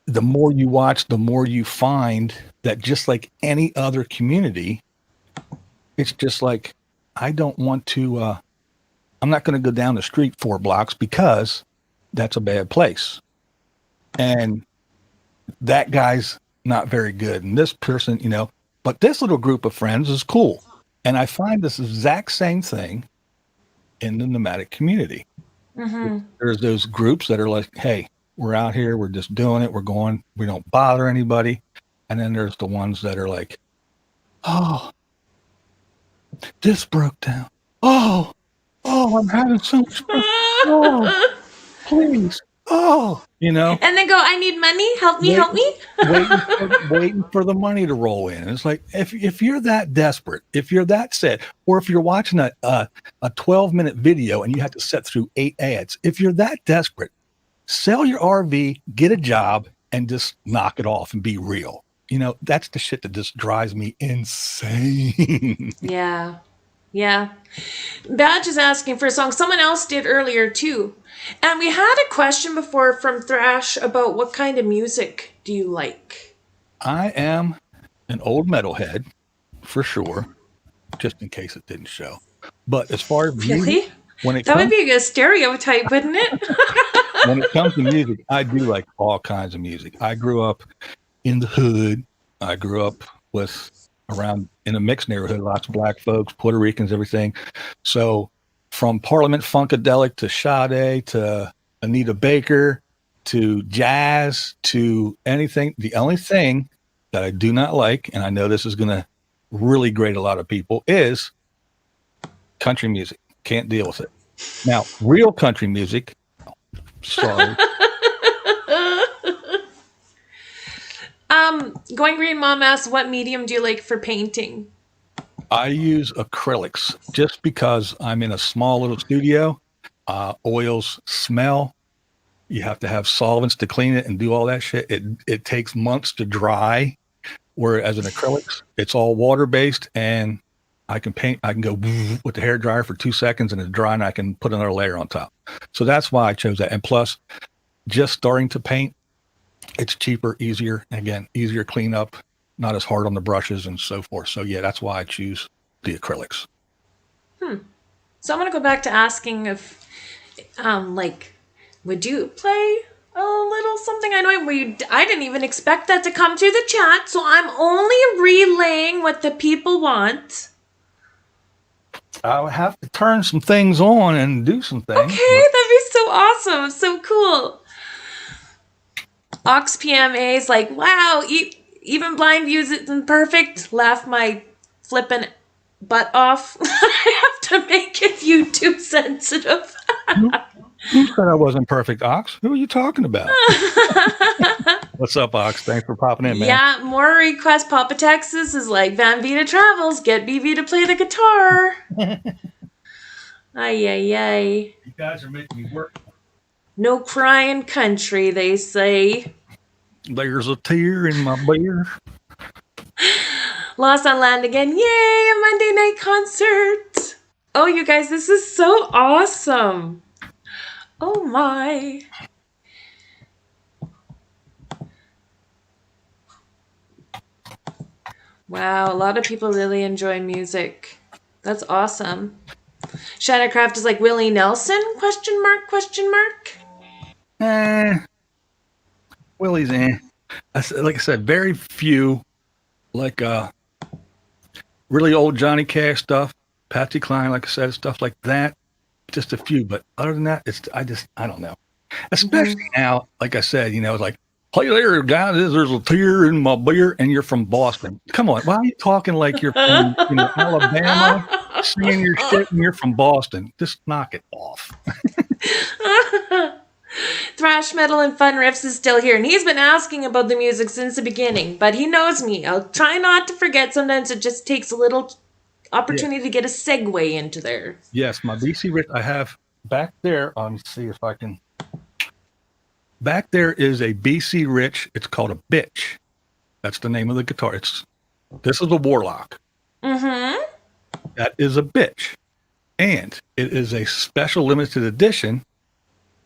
the more you watch, the more you find that just like any other community, it's just like, I don't want to, I'm not going to go down the street 4 blocks because that's a bad place. And that guy's not very good. And this person, but this little group of friends is cool. And I find this exact same thing in the nomadic community. Mm-hmm. There's those groups that are like, hey, we're out here, we're just doing it, we're going, we don't bother anybody. And then there's the ones that are like, oh, this broke down. Oh, I'm having so much fun. Oh, please. Oh, And then go, I need money. Help me, help me. waiting for the money to roll in. It's like, if you're that desperate, if you're that sad, or if you're watching a 12-minute video and you have to sit through 8 ads, if you're that desperate, sell your RV, get a job, and just knock it off and be real. That's the shit that just drives me insane. Yeah. Yeah. Badge is asking for a song. Someone else did earlier too. And we had a question before from Thrash about what kind of music do you like? I am an old metalhead for sure, just in case it didn't show. But as far as Really? music, That would be a good stereotype, wouldn't it? when it comes to music, I do like all kinds of music. I grew up in the hood. I grew up in a mixed neighborhood, lots of black folks, Puerto Ricans, everything. So from Parliament Funkadelic to Sade to Anita Baker to jazz to anything. The only thing that I do not like, and I know this is going to really grate a lot of people, is country music. Can't deal with it. Now, real country music, sorry. Going Green Mom asks, what medium do you like for painting? I use acrylics just because I'm in a small little studio. Oils smell. You have to have solvents to clean it and do all that shit. It takes months to dry. Whereas in acrylics, it's all water based, and I can paint. I can go with the hair dryer for 2 seconds and it's dry, and I can put another layer on top. So that's why I chose that. And plus, just starting to paint, it's cheaper, easier, and again, easier cleanup, not as hard on the brushes and so forth. So yeah, that's why I choose the acrylics. So I'm going to go back to asking if, would you play a little something? I know I didn't even expect that to come through the chat, so I'm only relaying what the people want. I would have to turn some things on and do some things. Okay, that'd be so awesome. So cool. OxPMA is like, wow, even BlindViews isn't perfect. Laugh my flippin' butt off. I have to make it YouTube sensitive. Who said I wasn't perfect, Ox? Who are you talking about? What's up, Ox? Thanks for popping in, man. Yeah, more requests. Papa Texas is like, Van Vida travels. Get BV to play the guitar. Ay, ay, ay. You guys are making me work. No crying country, they say. There's a tear in my beer. Lost on Land again. Yay, a Monday night concert. Oh, you guys, this is so awesome. Oh, my. Wow, a lot of people really enjoy music. That's awesome. Shadowcraft is like, Willie Nelson? Question mark, question mark. Willie's like I said, very few, like really old Johnny Cash stuff, Patsy Cline, like I said, stuff like that. Just a few, but other than that, I don't know. Especially now, like I said, it's like, hey there, guys, there's a tear in my beer, and you're from Boston. Come on, why are you talking like you're from Alabama, singing your shit, and you're from Boston? Just knock it off. Thrash Metal and Fun Riffs is still here, and he's been asking about the music since the beginning, but he knows me. I'll try not to forget. Sometimes it just takes a little opportunity to get a segue into there. Yes, my BC Rich I have back there. Let me see if I can. Back there is a BC Rich. It's called a Bitch. That's the name of the guitar. It's This is a warlock. Mm-hmm. That is a bitch. And it is a special limited edition.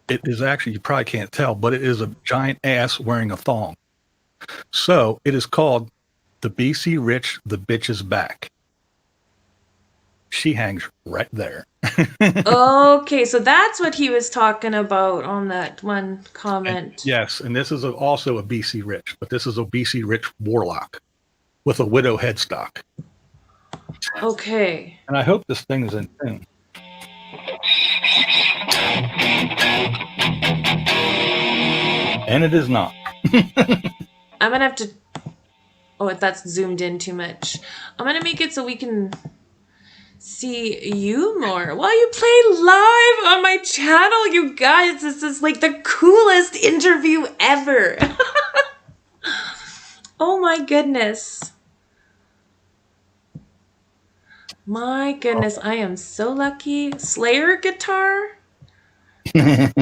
It is actually, you probably can't tell, but it is a giant ass wearing a thong. So it is called the BC Rich, the Bitch is Back. She hangs right there. Okay, so that's what he was talking about on that one comment. Yes, and this is also a BC Rich, but this is a BC Rich warlock with a widow headstock. Okay. And I hope this thing is in tune. And it is not. I'm gonna have to. Oh, that's zoomed in too much. I'm gonna make it so we can see you more while you play live on my channel, you guys. This is like the coolest interview ever. Oh my goodness. My goodness, I am so lucky. Slayer guitar? Didn't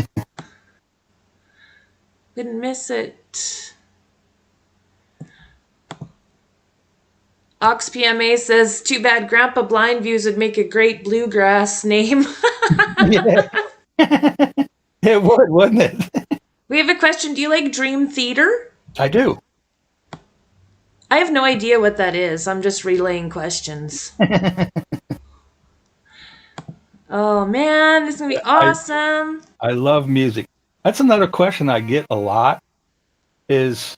miss it. OxPMA says, too bad Grandpa BlindViews would make a great bluegrass name. Yeah. It would, wouldn't it? We have a question. Do you like Dream Theater? I do. I have no idea what that is. I'm just relaying questions. Oh man, this is going to be awesome. I love music. That's another question I get a lot is,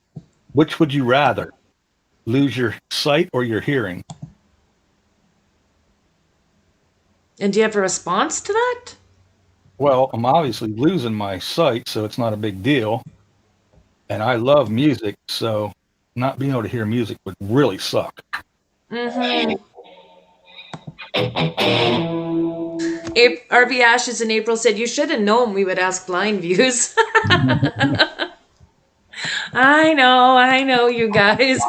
which would you rather? Lose your sight or your hearing? And do you have a response to that? Well, I'm obviously losing my sight, so it's not a big deal. And I love music, so not being able to hear music would really suck. Mm-hmm. RV Ashes in April said, you should have known we would ask BlindViews. I know, you guys.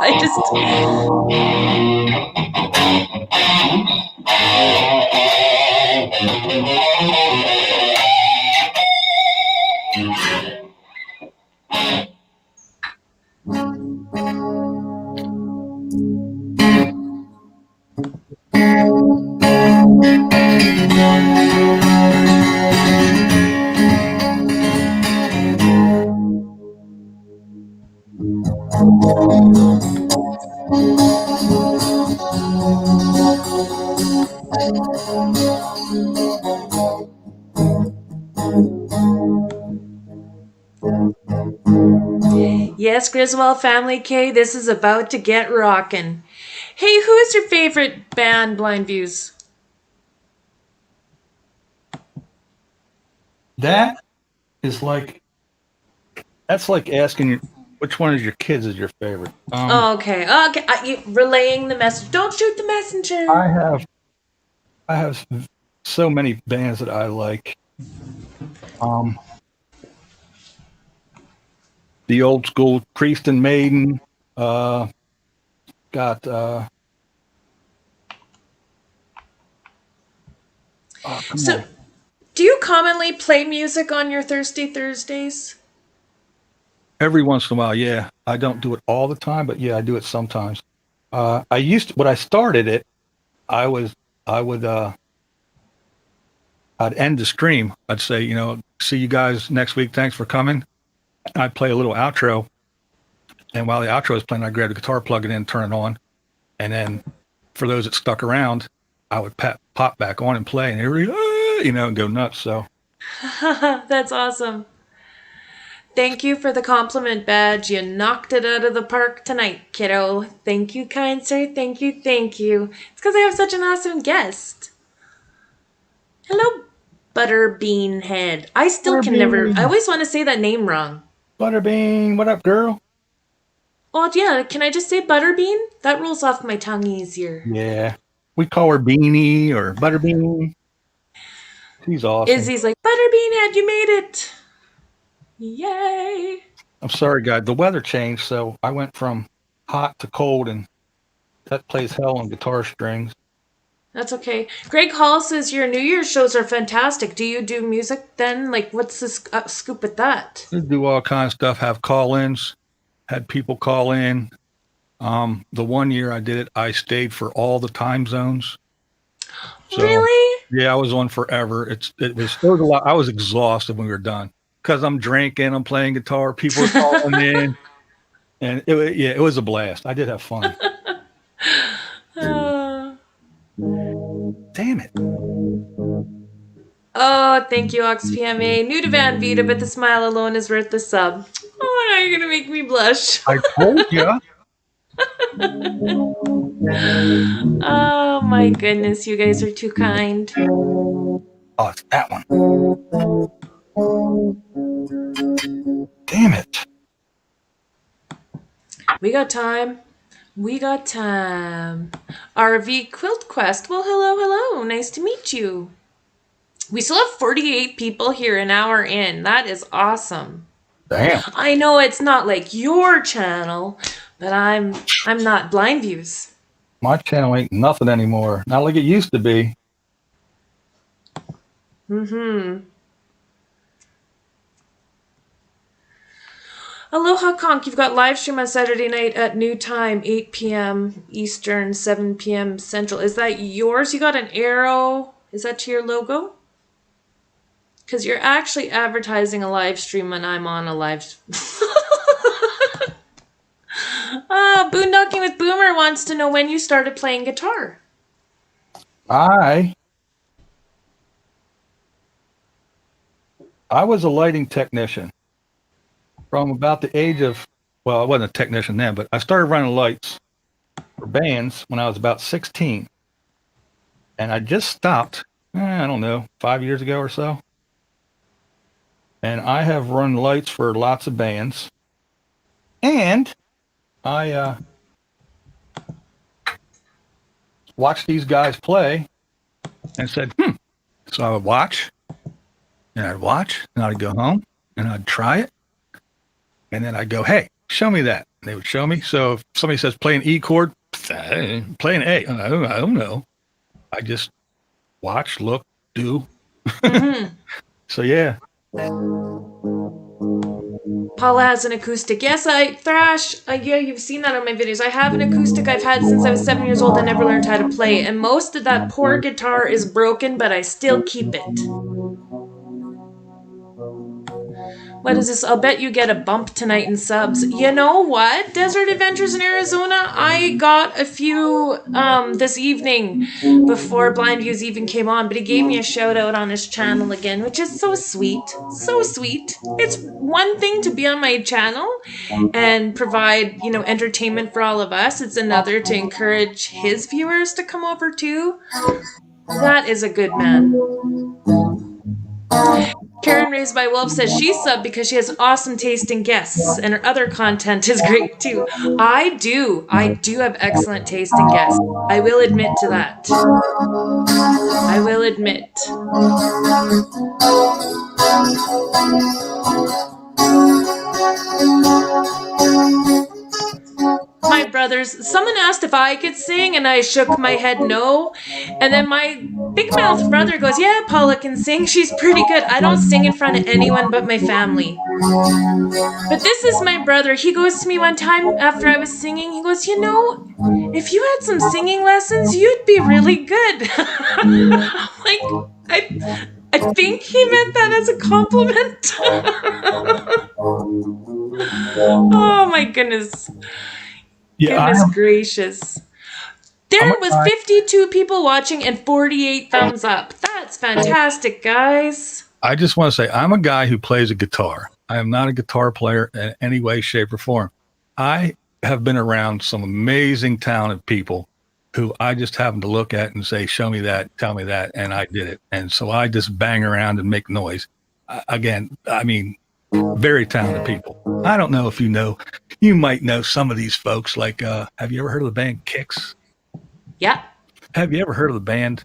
Yes, Griswold Family K, this is about to get rockin'. Hey, who is your favorite band, BlindViews? That is like, that's like asking which one of your kids is your favorite. Okay. You relaying the message. Don't shoot the messenger. I have so many bands that I like. The old school Priest and Maiden. Got So, do you commonly play music on your Thirsty Thursdays? every once in a while, yeah. I don't do it all the time, but yeah, I do it sometimes. I used to, when I started it, I would I'd end the stream. I'd say, see you guys next week. Thanks for coming. I'd play a little outro, and while the outro is playing, I'd grab the guitar, plug it in, turn it on, and then for those that stuck around, I would pop back on and play, and everybody, and go nuts. So That's awesome. Thank you for the compliment badge. You knocked it out of the park tonight, kiddo. Thank you, kind sir. Thank you, thank you. It's because I have such an awesome guest. Hello, Butterbean Head. I still can never. I always want to say that name wrong. Butterbean, what up, girl? Oh yeah, can I just say Butterbean? That rolls off my tongue easier. Yeah, we call her Beanie or Butterbean. She's awesome. Izzy's like, Butterbean Head, you made it. Yay. I'm sorry, guys. The weather changed, so I went from hot to cold, and that plays hell on guitar strings. That's okay. Greg Hall says your New Year's shows are fantastic. Do you do music then? Like, what's the scoop with that? We do all kinds of stuff. Have call-ins. Had people call in. The one year I did it, I stayed for all the time zones. So Really? yeah, I was on forever. It was a lot. I was exhausted when we were done because I'm drinking, I'm playing guitar, people are calling in, and it was a blast. I did have fun. Uh, Damn it! oh, thank you, OxPMA. New to Van Vida, but the smile alone is worth the sub. Oh, now you're gonna make me blush. I told you. Oh my goodness, you guys are too kind. Oh, it's that one. Damn it! We got time. We got time. RV Quilt Quest. Well, hello, hello. Nice to meet you. We still have 48 people here an hour in. That is awesome. Damn. I know it's not like your channel, but I'm not BlindViews. My channel ain't nothing anymore. Not like it used to be. Aloha Conk, you've got live stream on Saturday night at new time, 8 p.m. Eastern, 7 p.m. Central. Is that yours? You got an arrow? Is that to your logo? Because you're actually advertising a live stream when I'm on a live. Boondocking with Boomer wants to know when you started playing guitar. I was a lighting technician from about the age of, well, I wasn't a technician then, but I started running lights for bands when I was about 16. And I just stopped, I don't know, 5 years ago or so. And I have run lights for lots of bands. And I watched these guys play and said, So I would watch, and I'd go home, and I'd try it. And then I'd go, hey, show me that. And they would show me. So if somebody says play an E chord, play an A. I don't know. I just watch, look, do. So yeah. Paula has an acoustic. Yes, Thrash. Yeah, you've seen that on my videos. I have an acoustic I've had since I was 7 years old and never learned how to play. And most of that poor guitar is broken, but I still keep it. What is this? I'll bet you get a bump tonight in subs. You know what? Desert Adventures in Arizona, I got a few this evening before BlindViews even came on, but he gave me a shout out on his channel again, which is so sweet. So sweet. It's one thing to be on my channel and provide, entertainment for all of us. It's another to encourage his viewers to come over too. That is a good man. Karen Raised by Wolf says she subbed because she has awesome taste in guests and her other content is great too. I do have excellent taste in guests. I will admit to that. I will admit. My brothers, someone asked if I could sing and I shook my head no. And then my big mouth brother goes, yeah, Paula can sing. She's pretty good. I don't sing in front of anyone but my family. But this is my brother. He goes to me one time after I was singing. He goes, if you had some singing lessons, you'd be really good. Like, I think he meant that as a compliment. Oh my goodness. Yeah, Goodness gracious. There was 52 people watching and 48 thumbs up. That's fantastic, guys. I just want to say I'm a guy who plays a guitar. I am not a guitar player in any way, shape, or form. I have been around some amazing, talented people who I just happen to look at and say, show me that, tell me that, and I did it. And so I just bang around and make noise. Again, I mean, very talented people. I don't know if you might know some of these folks. Like, have you ever heard of the band Kix? Yeah. Have you ever heard of the band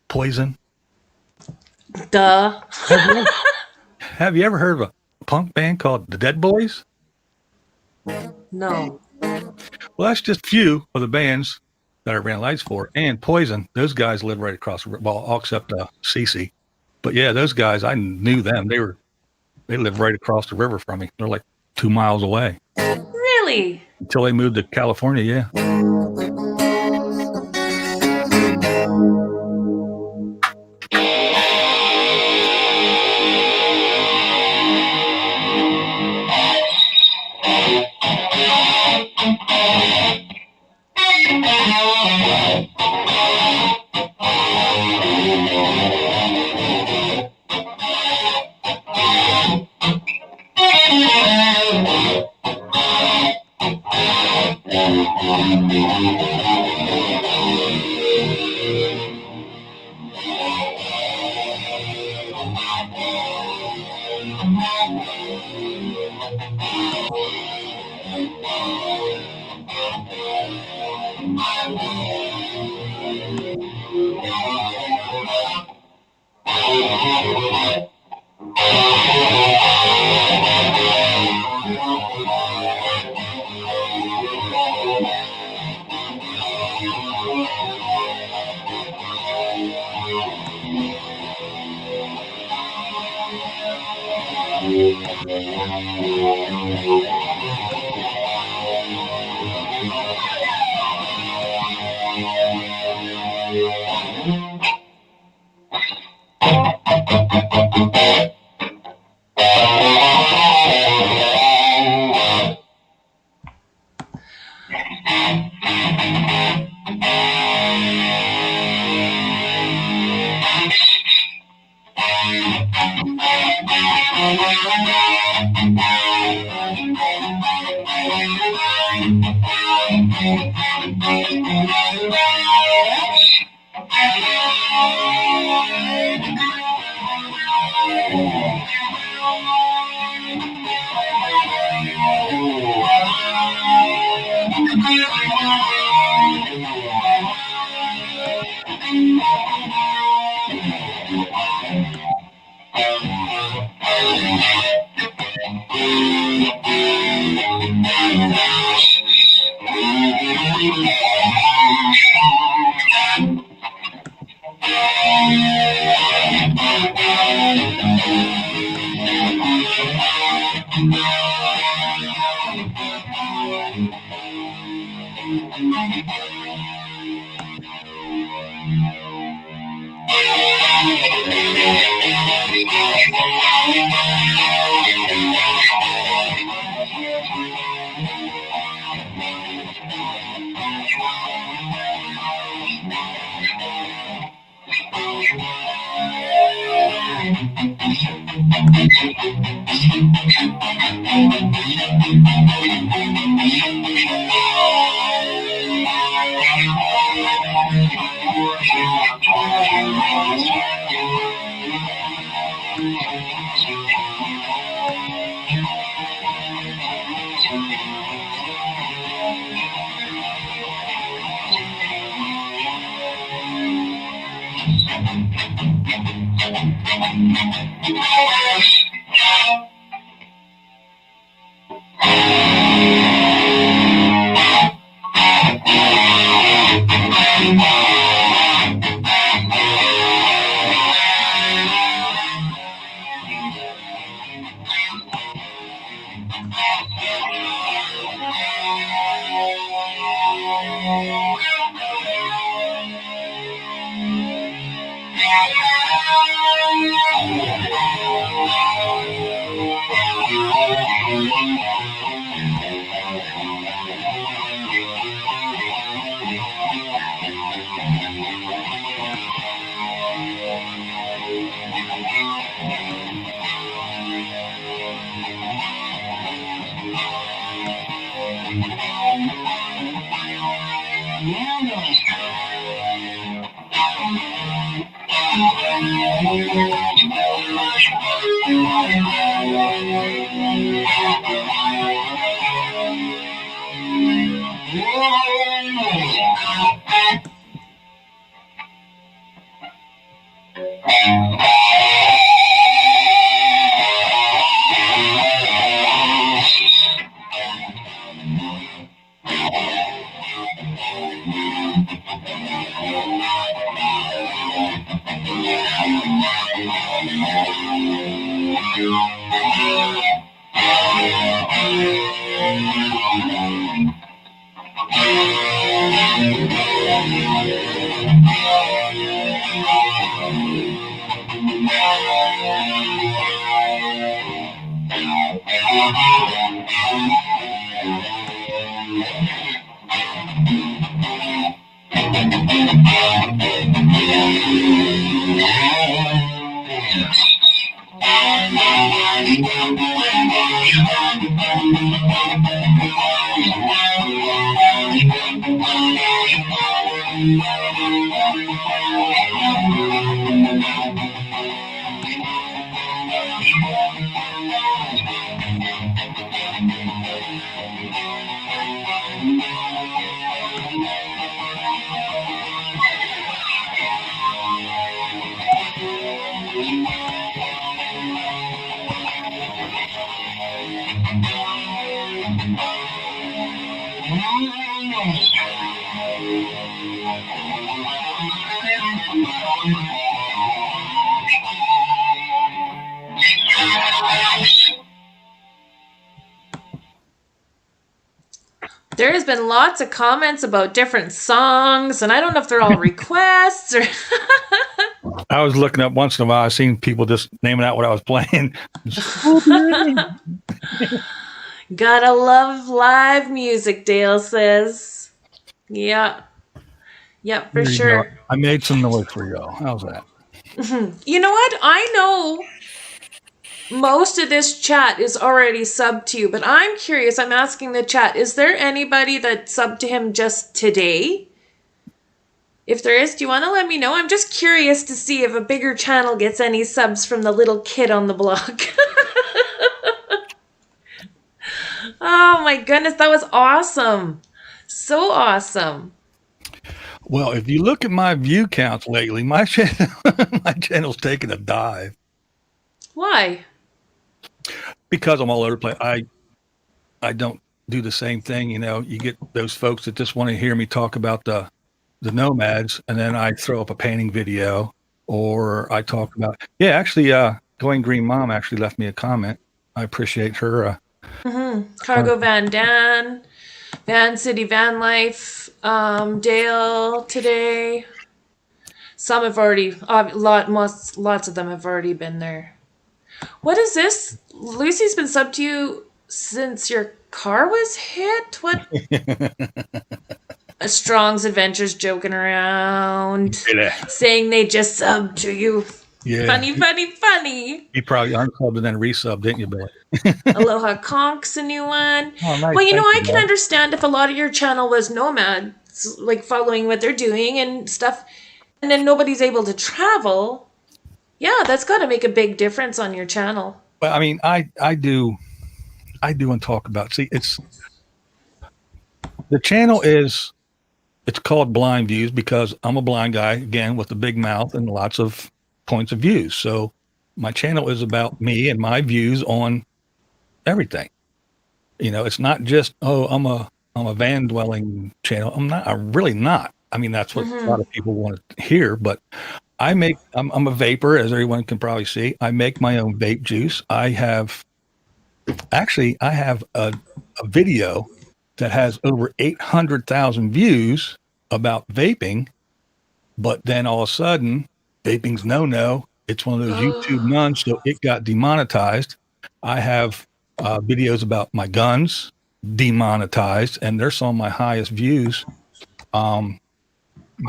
Poison? Duh. Have you ever heard of a punk band called the Dead Boys? No. Well, that's just a few of the bands that I ran lights for. And Poison, those guys live right across the river. Well, all except Cece. But yeah, those guys, I knew them. They live right across the river from me. They're like 2 miles away. Really? Until they moved to California, yeah. There has been lots of comments about different songs, and I don't know if they're all requests or. I was looking up once in a while. I've seen people just naming out what I was playing. Gotta love live music, Dale says. Yeah. Yep, for sure. Go. I made some noise for y'all. How's that? You know what? I know most of this chat is already subbed to you, but I'm curious. I'm asking the chat, is there anybody that subbed to him just today? If there is, do you want to let me know? I'm just curious to see if a bigger channel gets any subs from the little kid on the block. Oh my goodness, that was awesome. So awesome. Well, if you look at my view counts lately, my channel's taking a dive. Why? Because I'm all over the place. I don't do the same thing. You know, you get those folks that just want to hear me talk about the Nomads, and then I throw up a painting video, or I talk about, actually, Going Green Mom actually left me a comment. I appreciate her. Cargo Van Dan, Van City Van Life, Dale today. Some have already, lots of them have already been there. What is this? Lucy's been subbed to you since your car was hit? What? Strong's Adventures joking around, saying they just subbed to you. Yeah. Funny. You probably unsubbed and then resubbed, didn't you, Billy? Aloha Conk's a new one. Oh, nice. Well, I can understand if a lot of your channel was nomads, like following what they're doing and stuff, and then nobody's able to travel. Yeah, that's got to make a big difference on your channel. Well, I mean, I do and talk about. See, it's the channel is. It's called BlindViews because I'm a blind guy, again, with a big mouth and lots of points of views. So my channel is about me and my views on everything. You know, it's not just, I'm a van dwelling channel. I'm really not. I mean, that's what a lot of people want to hear, but I'm a vapor, as everyone can probably see. I make my own vape juice. I have a video that has over 800,000 views about vaping, but then all of a sudden, vaping's no. It's one of those YouTube nuns, so it got demonetized. I have videos about my guns, demonetized, and they're some of my highest views. My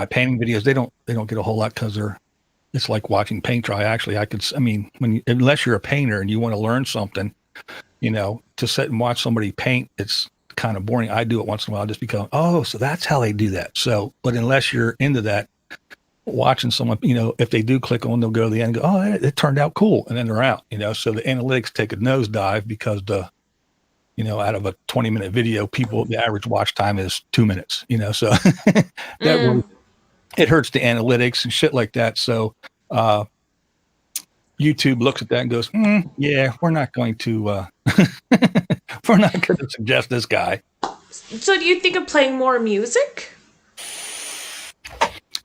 painting videos, they don't get a whole lot because it's like watching paint dry. Actually, unless you're a painter and you want to learn something, to sit and watch somebody paint, it's kind of boring. I do it once in a while just because, so that's how they do that. So, but unless you're into that, watching someone, if they do click on, they'll go to the end and go, it turned out cool. And then they're out, so the analytics take a nosedive because out of a 20-minute video, the average watch time is 2 minutes, so that really, it hurts the analytics and shit like that. So, YouTube looks at that and goes, we're not going to suggest this guy. So do you think of playing more music?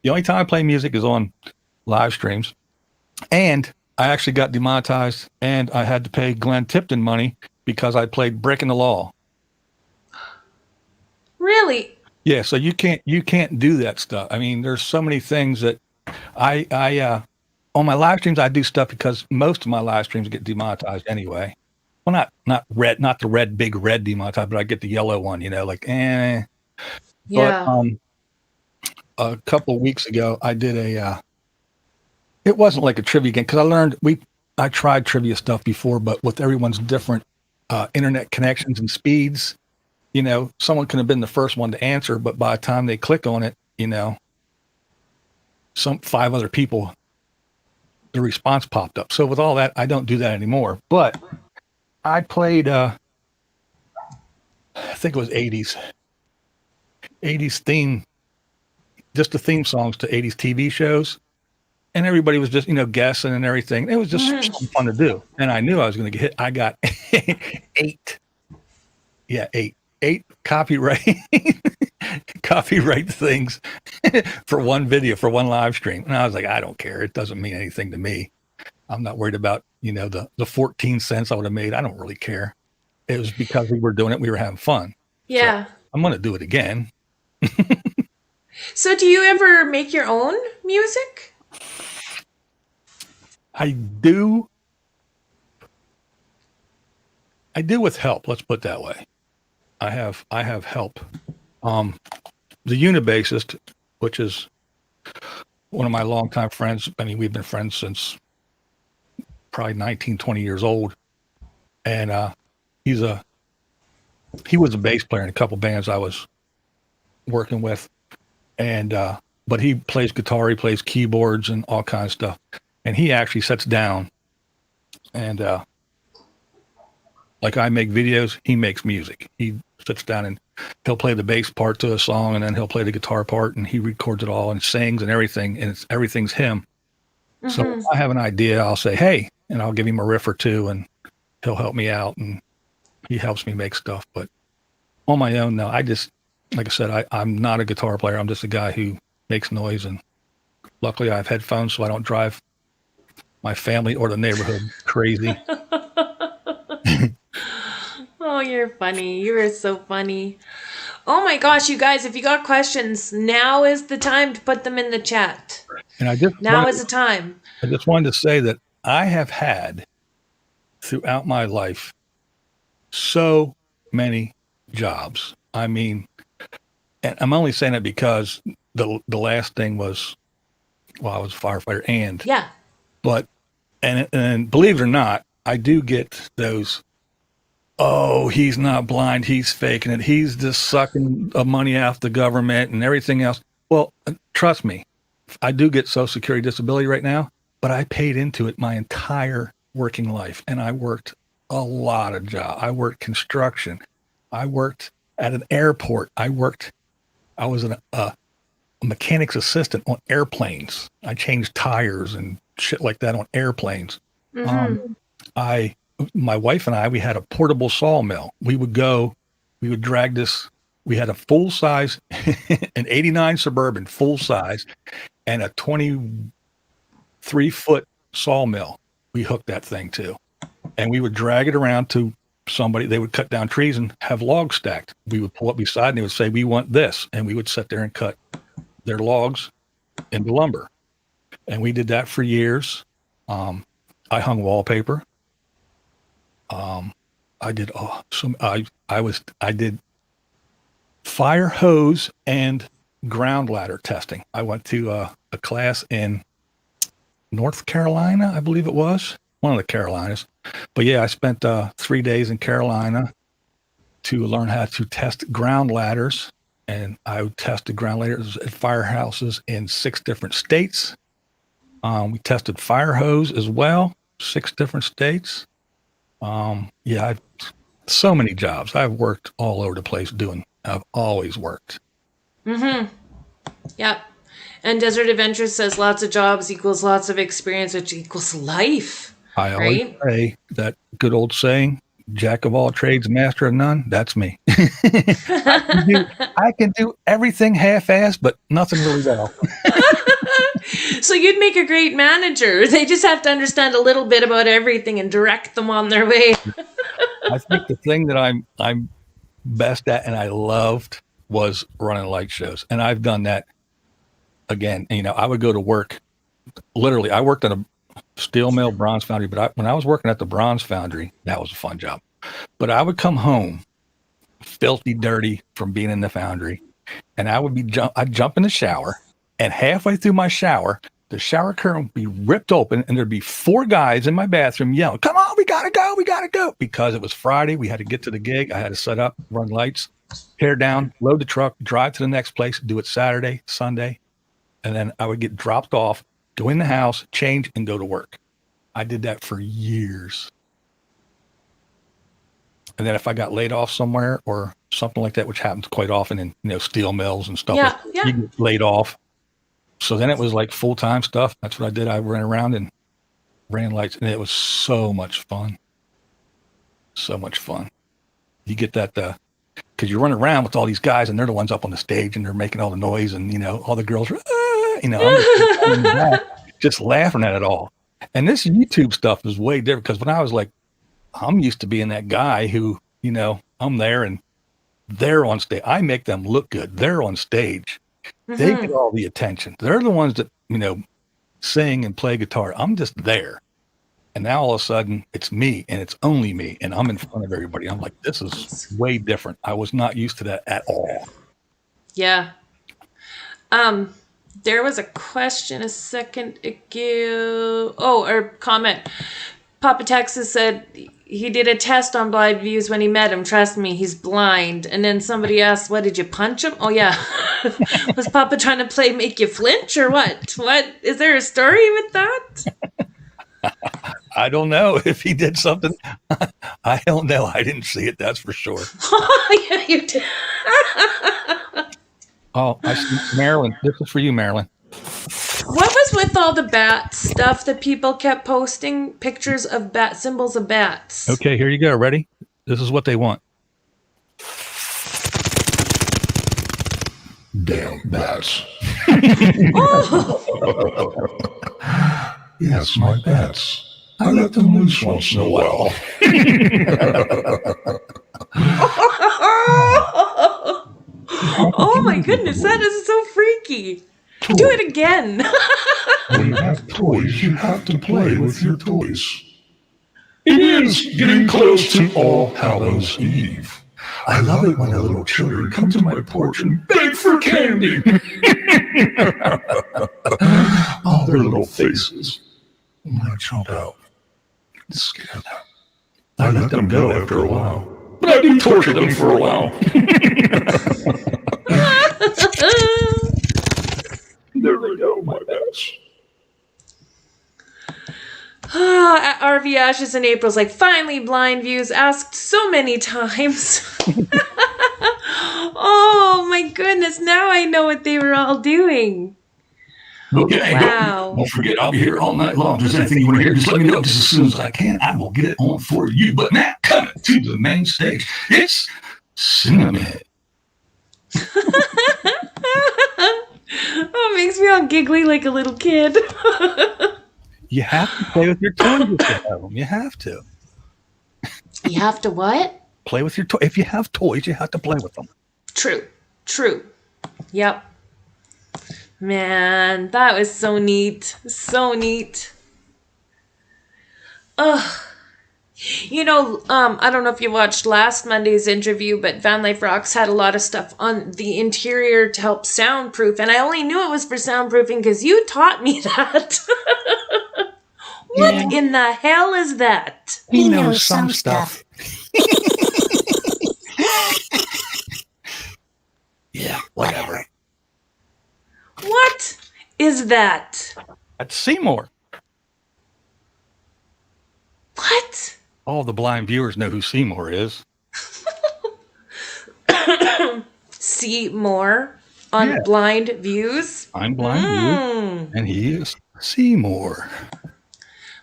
The only time I play music is on live streams. And I actually got demonetized and I had to pay Glenn Tipton money because I played Breaking the Law. Really? Yeah, so you can't do that stuff. I mean, there's so many things that I on my live streams I do stuff because most of my live streams get demonetized anyway. Well, not red, not the red big red demonetized, but I get the yellow one. Like But Yeah. a couple of weeks ago, I did a. It wasn't like a trivia game because I tried trivia stuff before, but with everyone's different internet connections and speeds, someone could have been the first one to answer, but by the time they click on it, some 5 other people, the response popped up. So with all that, I don't do that anymore. But I played, I think it was 80s theme, just the theme songs to 80s TV shows. And everybody was just, guessing and everything. It was just something fun to do. And I knew I was going to get hit. I got eight. Yeah, eight copyright things for one video, for one live stream. And I was like, I don't care. It doesn't mean anything to me. I'm not worried about, the 14 cents I would have made. I don't really care. It was because we were doing it. We were having fun. Yeah. So I'm going to do it again. So do you ever make your own music? I do with help. Let's put it that way. I have help. The Unibassist, which is one of my longtime friends. I mean, we've been friends since probably 19, 20 years old. And he was a bass player in a couple bands I was working with. And but he plays guitar, he plays keyboards and all kinds of stuff. And he actually sits down and like I make videos, he makes music. He sits down and he'll play the bass part to a song, and then he'll play the guitar part, and he records it all and sings and everything, and everything's him. Mm-hmm. So if I have an idea, I'll say, hey, and I'll give him a riff or two, and he'll help me out, and he helps me make stuff. But on my own, no, like I said, I'm not a guitar player. I'm just a guy who makes noise, and luckily I have headphones so I don't drive my family or the neighborhood crazy. Oh, you're funny. You are so funny. Oh my gosh, you guys, if you got questions, now is the time to put them in the chat. And I just wanted to say that I have had throughout my life so many jobs. I mean, and I'm only saying it because the last thing was, well, I was a firefighter and believe it or not, I do get those, oh, he's not blind, he's faking it, he's just sucking money out the government and everything else. Well, trust me, I do get Social Security disability right now, but I paid into it my entire working life, and I worked a lot of jobs. I worked construction. I worked at an airport. I was a mechanic's assistant on airplanes. I changed tires and shit like that on airplanes. Mm-hmm. My wife and I, we had a portable sawmill. We would drag this. We had a full size, an 89 Suburban full size, and a 23-foot sawmill. We hooked that thing to, and we would drag it around to somebody. They would cut down trees and have logs stacked. We would pull up beside, and they would say, "We want this," and we would sit there and cut their logs into lumber. And we did that for years. I hung wallpaper. I did I did fire hose and ground ladder testing. I went to a class in North Carolina, I believe it was, one of the Carolinas. But yeah, I spent 3 days in Carolina to learn how to test ground ladders. And I tested ground ladders at firehouses in 6 different states. We tested fire hose as well, 6 different states. So many jobs. I've worked all over the place I've always worked. Mm-hmm. Yep. And Desert Adventure says lots of jobs equals lots of experience, which equals life. I always say that good old saying, jack of all trades, master of none. That's me. I can do everything half-assed, but nothing really well. So you'd make a great manager. They just have to understand a little bit about everything and direct them on their way. I think the thing that I'm best at and I loved was running light shows. And I've done that again. I would go to work. Literally, I worked at a steel mill, bronze foundry, but when I was working at the bronze foundry, that was a fun job. But I would come home filthy dirty from being in the foundry, and I'd jump in the shower, and halfway through my shower, the shower curtain would be ripped open, and there'd be 4 guys in my bathroom yelling, "Come on, we gotta go," because it was Friday. We had to get to the gig. I had to set up, run lights, tear down, load the truck, drive to the next place, do it Saturday, Sunday, and then I would get dropped off, go in the house, change, and go to work. I did that for years. And then if I got laid off somewhere or something like that, which happens quite often in steel mills and stuff, you get laid off. So then it was like full-time stuff. That's what I did. I ran around and ran lights, and it was so much fun. So much fun. You get that because you run around with all these guys, and they're the ones up on the stage, and they're making all the noise, and all the girls are, I'm just laughing at it all. And this YouTube stuff is way different, because when I was like, I'm used to being that guy who, I'm there and they're on stage. I make them look good. They're on stage. Mm-hmm. They get all the attention. They're the ones that, sing and play guitar. I'm just there. And now all of a sudden it's me, and it's only me, and I'm in front of everybody. I'm like, this is way different. I was not used to that at all. Yeah. There was a question a second ago. Or comment. Papa Texas said he did a test on BlindViews when he met him. Trust me, he's blind. And then somebody asked, what, did you punch him? Oh, yeah. Was Papa trying to make you flinch or what? What? Is there a story with that? I don't know if he did something. I don't know. I didn't see it, that's for sure. Oh, yeah, you did. Oh, I see. Marilyn. This is for you, Marilyn. What was with all the bat stuff that people kept posting? Pictures of symbols of bats. Okay, here you go. Ready? This is what they want. Damn bats. Oh. Yes, my bats. I let them loose once in a while. Oh my goodness, that is so freaky. Do it again. When you have toys, you have to play with your toys. It is getting close to All Hallows Eve. I love it when the little children come to my porch and beg for candy. Oh, their little faces. When I jump out, it's scared. I let them go after a while, but I do torture them for a while. There they go, my bats. RV Ashes in April's like, finally, BlindViews, asked so many times. Oh my goodness, now I know what they were all doing. Okay, wow. Don't forget, I'll be here all night long. If there's anything you want to hear, just let me know just as soon as I can. I will get it on for you. But now, coming to the main stage, it's Cinnamon. Oh, it makes me all giggly like a little kid. You have to play with your toys if you have them. You have to. You have to what? Play with your toys. If you have toys, you have to play with them. True. Yep. Man, that was so neat. So neat. Ugh. I don't know if you watched last Monday's interview, but Van Life Rocks had a lot of stuff on the interior to help soundproof, and I only knew it was for soundproofing because you taught me that. What in the hell is that? He knows some stuff. Yeah, whatever. What is that? That's Seymour. What? All the blind viewers know who Seymour is. See more on BlindViews. I'm BlindViews, and he is Seymour.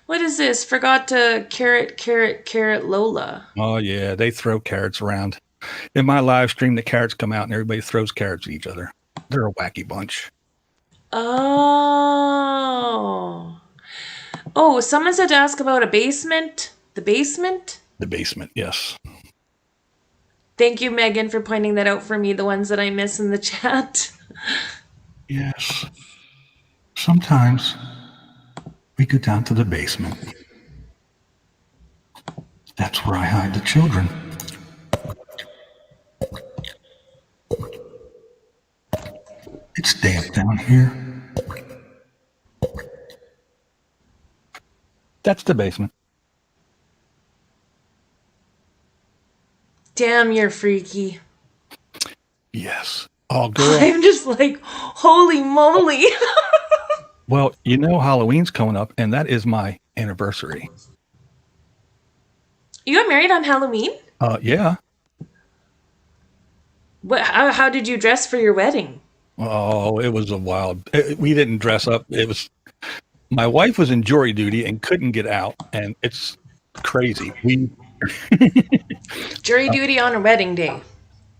What is this? Forgot to carrot Lola. Oh, yeah, they throw carrots around. In my live stream, the carrots come out, and everybody throws carrots at each other. They're a wacky bunch. Oh, someone said to ask about a basement. The basement? The basement, yes. Thank you, Megan, for pointing that out for me, the ones that I miss in the chat. Yes. Sometimes we go down to the basement. That's where I hide the children. It's damp down here. That's the basement. Damn, you're freaky. Yes. Oh, girl. I'm just like, holy moly. Well, you know Halloween's coming up, and that is my anniversary. You got married on Halloween? Yeah. How did you dress for your wedding? Oh, it was a wild. We didn't dress up. It was. My wife was in jury duty and couldn't get out, and it's crazy. Jury duty on a wedding day.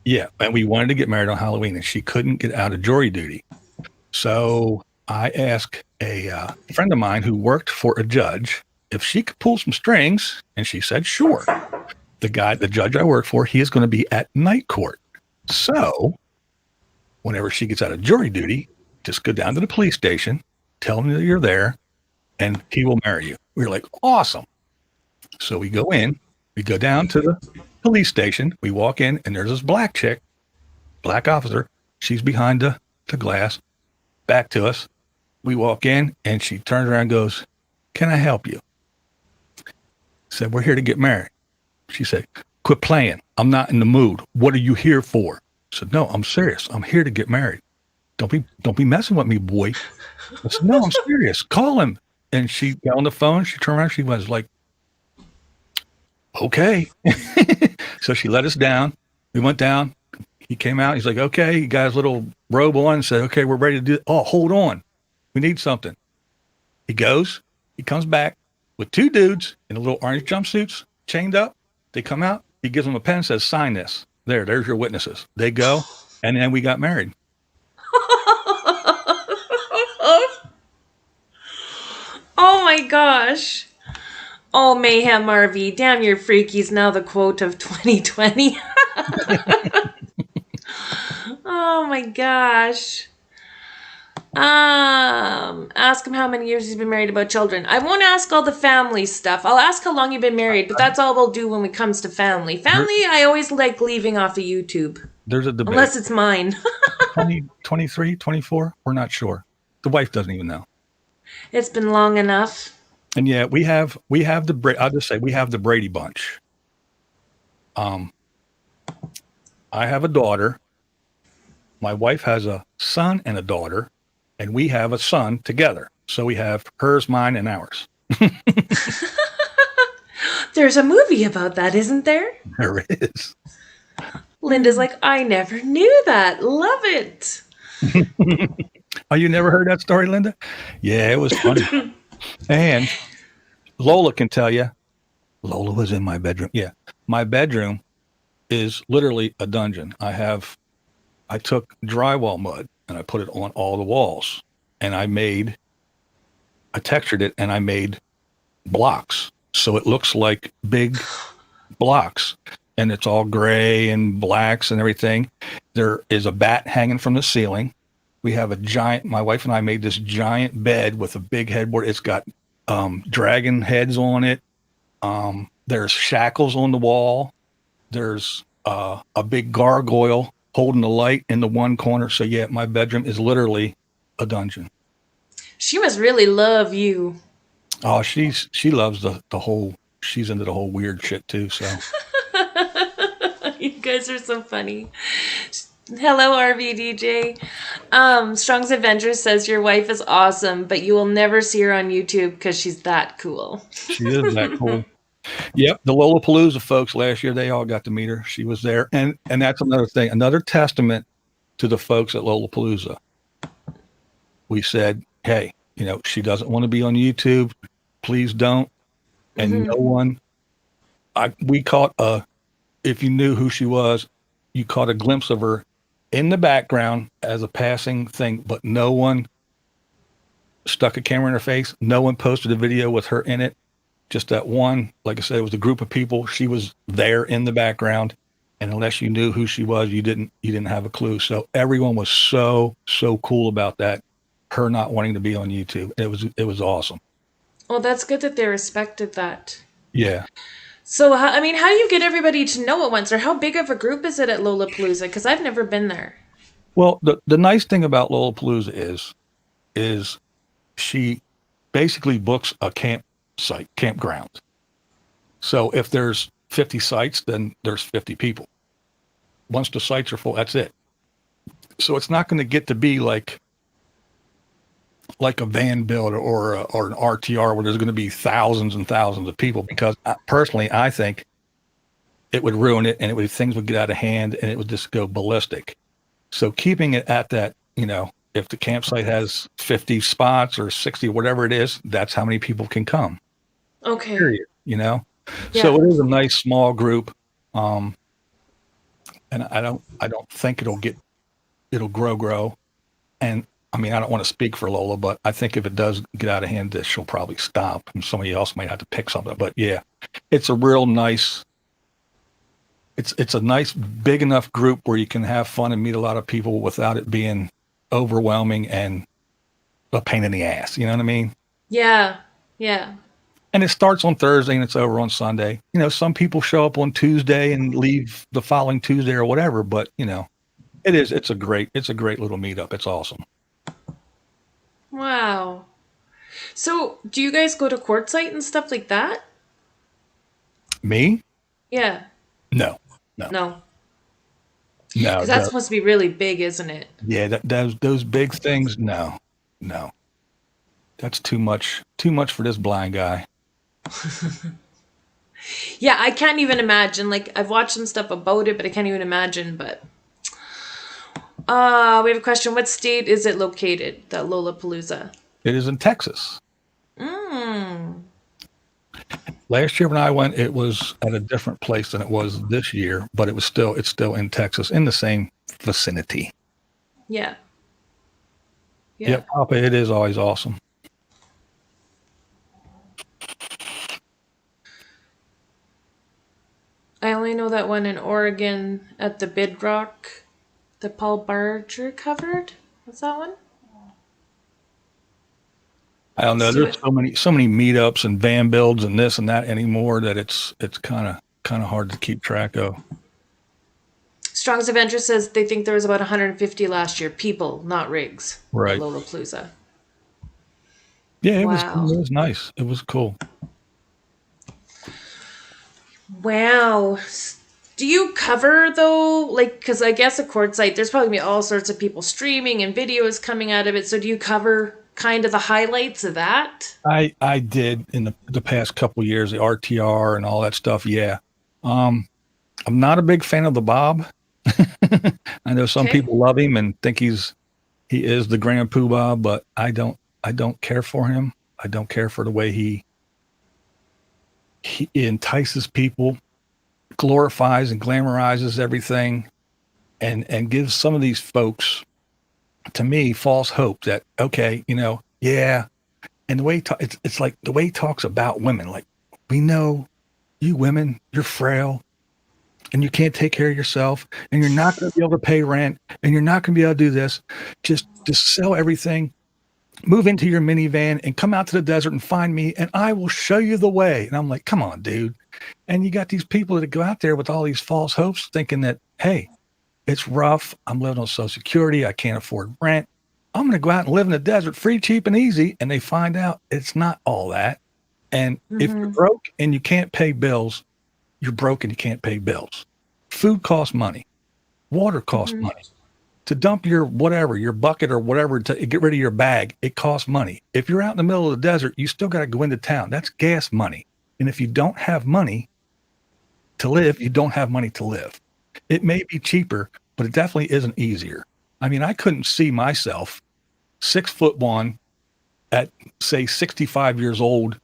Yeah, and we wanted to get married on Halloween, and she couldn't get out of jury duty. So I asked a friend of mine who worked for a judge if she could pull some strings, and she said, sure. The judge I work for, he is going to be at night court. So whenever she gets out of jury duty, just go down to the police station, tell him that you're there, and he will marry you. We were like, awesome. So we go in, we go down to the police station, we walk in, and there's this black chick, black officer. She's behind the glass, back to us. We walk in, and she turns around and goes, can I help you? I said, we're here to get married. She said, quit playing. I'm not in the mood. What are you here for? I said, no, I'm serious. I'm here to get married. Don't be messing with me, boy. I said, no, I'm serious. Call him. And she got on the phone. She turned around. She was like, okay. So she let us down. We went down. He came out. He's like, okay. He got his little robe on and said, okay, we're ready to do it. Oh, hold on. We need something. He goes. He comes back with two dudes in the little orange jumpsuits, chained up. They come out. He gives them a pen and says, sign this. There's your witnesses. They go. And then we got married. Oh my gosh. Oh, Mayhem RV. Damn, your freaky's now the quote of 2020. Oh my gosh. Ask him how many years he's been married, about children. I won't ask all the family stuff. I'll ask how long you've been married, but that's all we'll do when it comes to family. Family, I always like leaving off of YouTube. There's a debate. Unless it's mine. 20, 23, 24, we're not sure. The wife doesn't even know. It's been long enough. And yeah, I'll just say we have the Brady Bunch. I have a daughter. My wife has a son and a daughter, and we have a son together. So we have hers, mine, and ours. There's a movie about that, isn't there? There is. Linda's like, I never knew that. Love it. Oh, you never heard that story, Linda? Yeah, it was funny. And Lola can tell you, Lola was in my bedroom. Yeah, my bedroom is literally a dungeon. I took drywall mud and I put it on all the walls, and I textured it, and I made blocks. So it looks like big blocks, and it's all gray and blacks and everything. There is a bat hanging from the ceiling. We have my wife and I made this giant bed with a big headboard. It's got dragon heads on it. There's shackles on the wall. There's a big gargoyle holding the light in the one corner. So yeah, my bedroom is literally a dungeon. She must really love you. Oh, she loves the whole, she's into the whole weird shit too. So You guys are so funny. Hello, RVDJ. Strong's Adventures says your wife is awesome, but you will never see her on YouTube because she's that cool. She is that cool. Yep, the Lollapalooza folks last year, they all got to meet her. She was there, and that's another thing, another testament to the folks at Lollapalooza. We said, hey, she doesn't want to be on YouTube. Please don't. And no one. We caught if you knew who she was, you caught a glimpse of her in the background as a passing thing, but no one stuck a camera in her face. No one posted a video with her in it. Just that one, like I said, it was a group of people. She was there in the background. And unless you knew who she was, you didn't have a clue. So everyone was so cool about that. Her not wanting to be on YouTube. It was awesome. Well, that's good that they respected that. Yeah. So, how do you get everybody to know at once? Or how big of a group is it at Lollapalooza? Because I've never been there. Well, the nice thing about Lollapalooza is she basically books a campground. So if there's 50 sites, then there's 50 people. Once the sites are full, that's it. So it's not going to get to be like a van build or an RTR where there's going to be thousands and thousands of people, because personally, I think it would ruin it, and things would get out of hand and it would just go ballistic. So keeping it at that, if the campsite has 50 spots or 60, whatever it is, that's how many people can come. Okay. Period, Yeah. So it is a nice small group. And I don't think it'll grow. And I mean, I don't want to speak for Lola, but I think if it does get out of hand, that she'll probably stop and somebody else might have to pick something. But yeah, it's a real nice, it's a nice big enough group where you can have fun and meet a lot of people without it being overwhelming and a pain in the ass. You know what I mean? Yeah. Yeah. And it starts on Thursday and it's over on Sunday. Some people show up on Tuesday and leave the following Tuesday or whatever, but it's a great little meetup. It's awesome. Wow. So, do you guys go to Quartzsite and stuff like that? Me? Yeah. No. No. No. Because that's supposed to be really big, isn't it? Yeah, those big things. No. That's too much for this blind guy. Yeah, I can't even imagine. Like, I've watched some stuff about it, but I can't even imagine. But we have a question. What state is it located, that Lollapalooza? It is in Texas. Last year when I went, it was at a different place than it was this year, but it's still in Texas, in the same vicinity. Yeah. Yeah, Papa, it is always awesome. I only know that one in Oregon at the Bid Rock that Paul Barger covered. What's that one? I don't know. There's so many meetups and van builds and this and that anymore that it's kind of hard to keep track of. Strong's Adventure says they think there was about 150 last year. People, not rigs. Right. At Lollapalooza. Yeah, it Wow. was nice. It was cool. Wow. Do you cover, though, like, because I guess at Quartzsite, there's probably going to be all sorts of people streaming and videos coming out of it. So do you cover kind of the highlights of that? I did in the past couple of years, the RTR and all that stuff. Yeah. I'm not a big fan of the Bob. I know some people love him and think he is the Grand Poobah, but I don't care for him. I don't care for the way he entices people, glorifies and glamorizes everything, and gives some of these folks, to me, false hope that, okay, yeah. And the way it's like the way he talks about women, like, we know you women, you're frail and you can't take care of yourself and you're not going to be able to pay rent and you're not going to be able to do this. Just sell everything, move into your minivan and come out to the desert and find me and I will show you the way. And I'm like, come on, dude. And you got these people that go out there with all these false hopes thinking that, hey, it's rough. I'm living on Social Security. I can't afford rent. I'm going to go out and live in the desert free, cheap, and easy. And they find out it's not all that. And if you're broke and you can't pay bills, you're broke and you can't pay bills. Food costs money. Water costs money. To dump your whatever, your bucket or whatever, to get rid of your bag, it costs money. If you're out in the middle of the desert, you still got to go into town. That's gas money. And if you don't have money to live, you don't have money to live. It may be cheaper, but it definitely isn't easier. I mean, I couldn't see myself 6'1" at, say, 65 years old,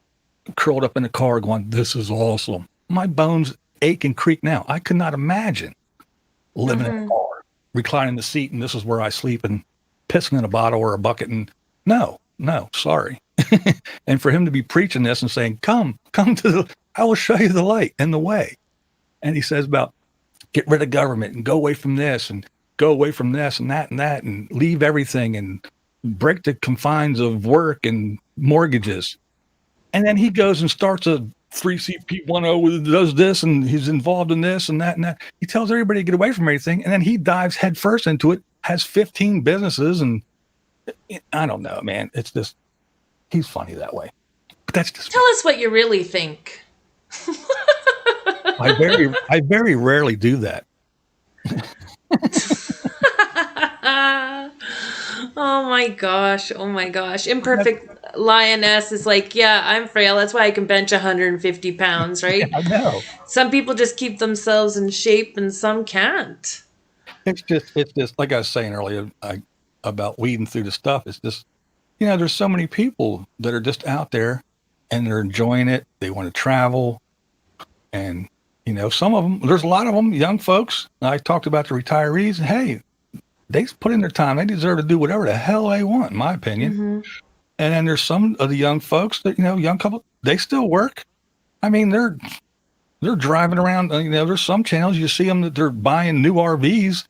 curled up in a car going, this is awesome. My bones ache and creak now. I could not imagine living in a car, reclining the seat, and this is where I sleep, and pissing in a bottle or a bucket. And no, sorry. And for him to be preaching this and saying, come to I will show you the light and the way. And he says about get rid of government and go away from this and go away from this and that and leave everything and break the confines of work and mortgages. And then he goes and starts a 3CP10 does this and he's involved in this and that and that. He tells everybody to get away from everything, and then he dives headfirst into it, has 15 businesses, and I don't know, man. It's just, he's funny that way. But that's just Tell us what you really think. I very rarely do that. Oh my gosh. Oh my gosh. Imperfect Lioness is like, yeah, I'm frail. That's why I can bench 150 pounds, right? I know. Some people just keep themselves in shape and some can't. It's just like I was saying earlier about weeding through the stuff. It's just, there's so many people that are just out there and they're enjoying it. They want to travel. And, some of them, there's a lot of them, young folks. I talked about the retirees. Hey, they put in their time. They deserve to do whatever the hell they want, in my opinion. Mm-hmm. And then there's some of the young folks that, young couple, they still work. I mean, they're driving around. There's some channels you see them that they're buying new RVs,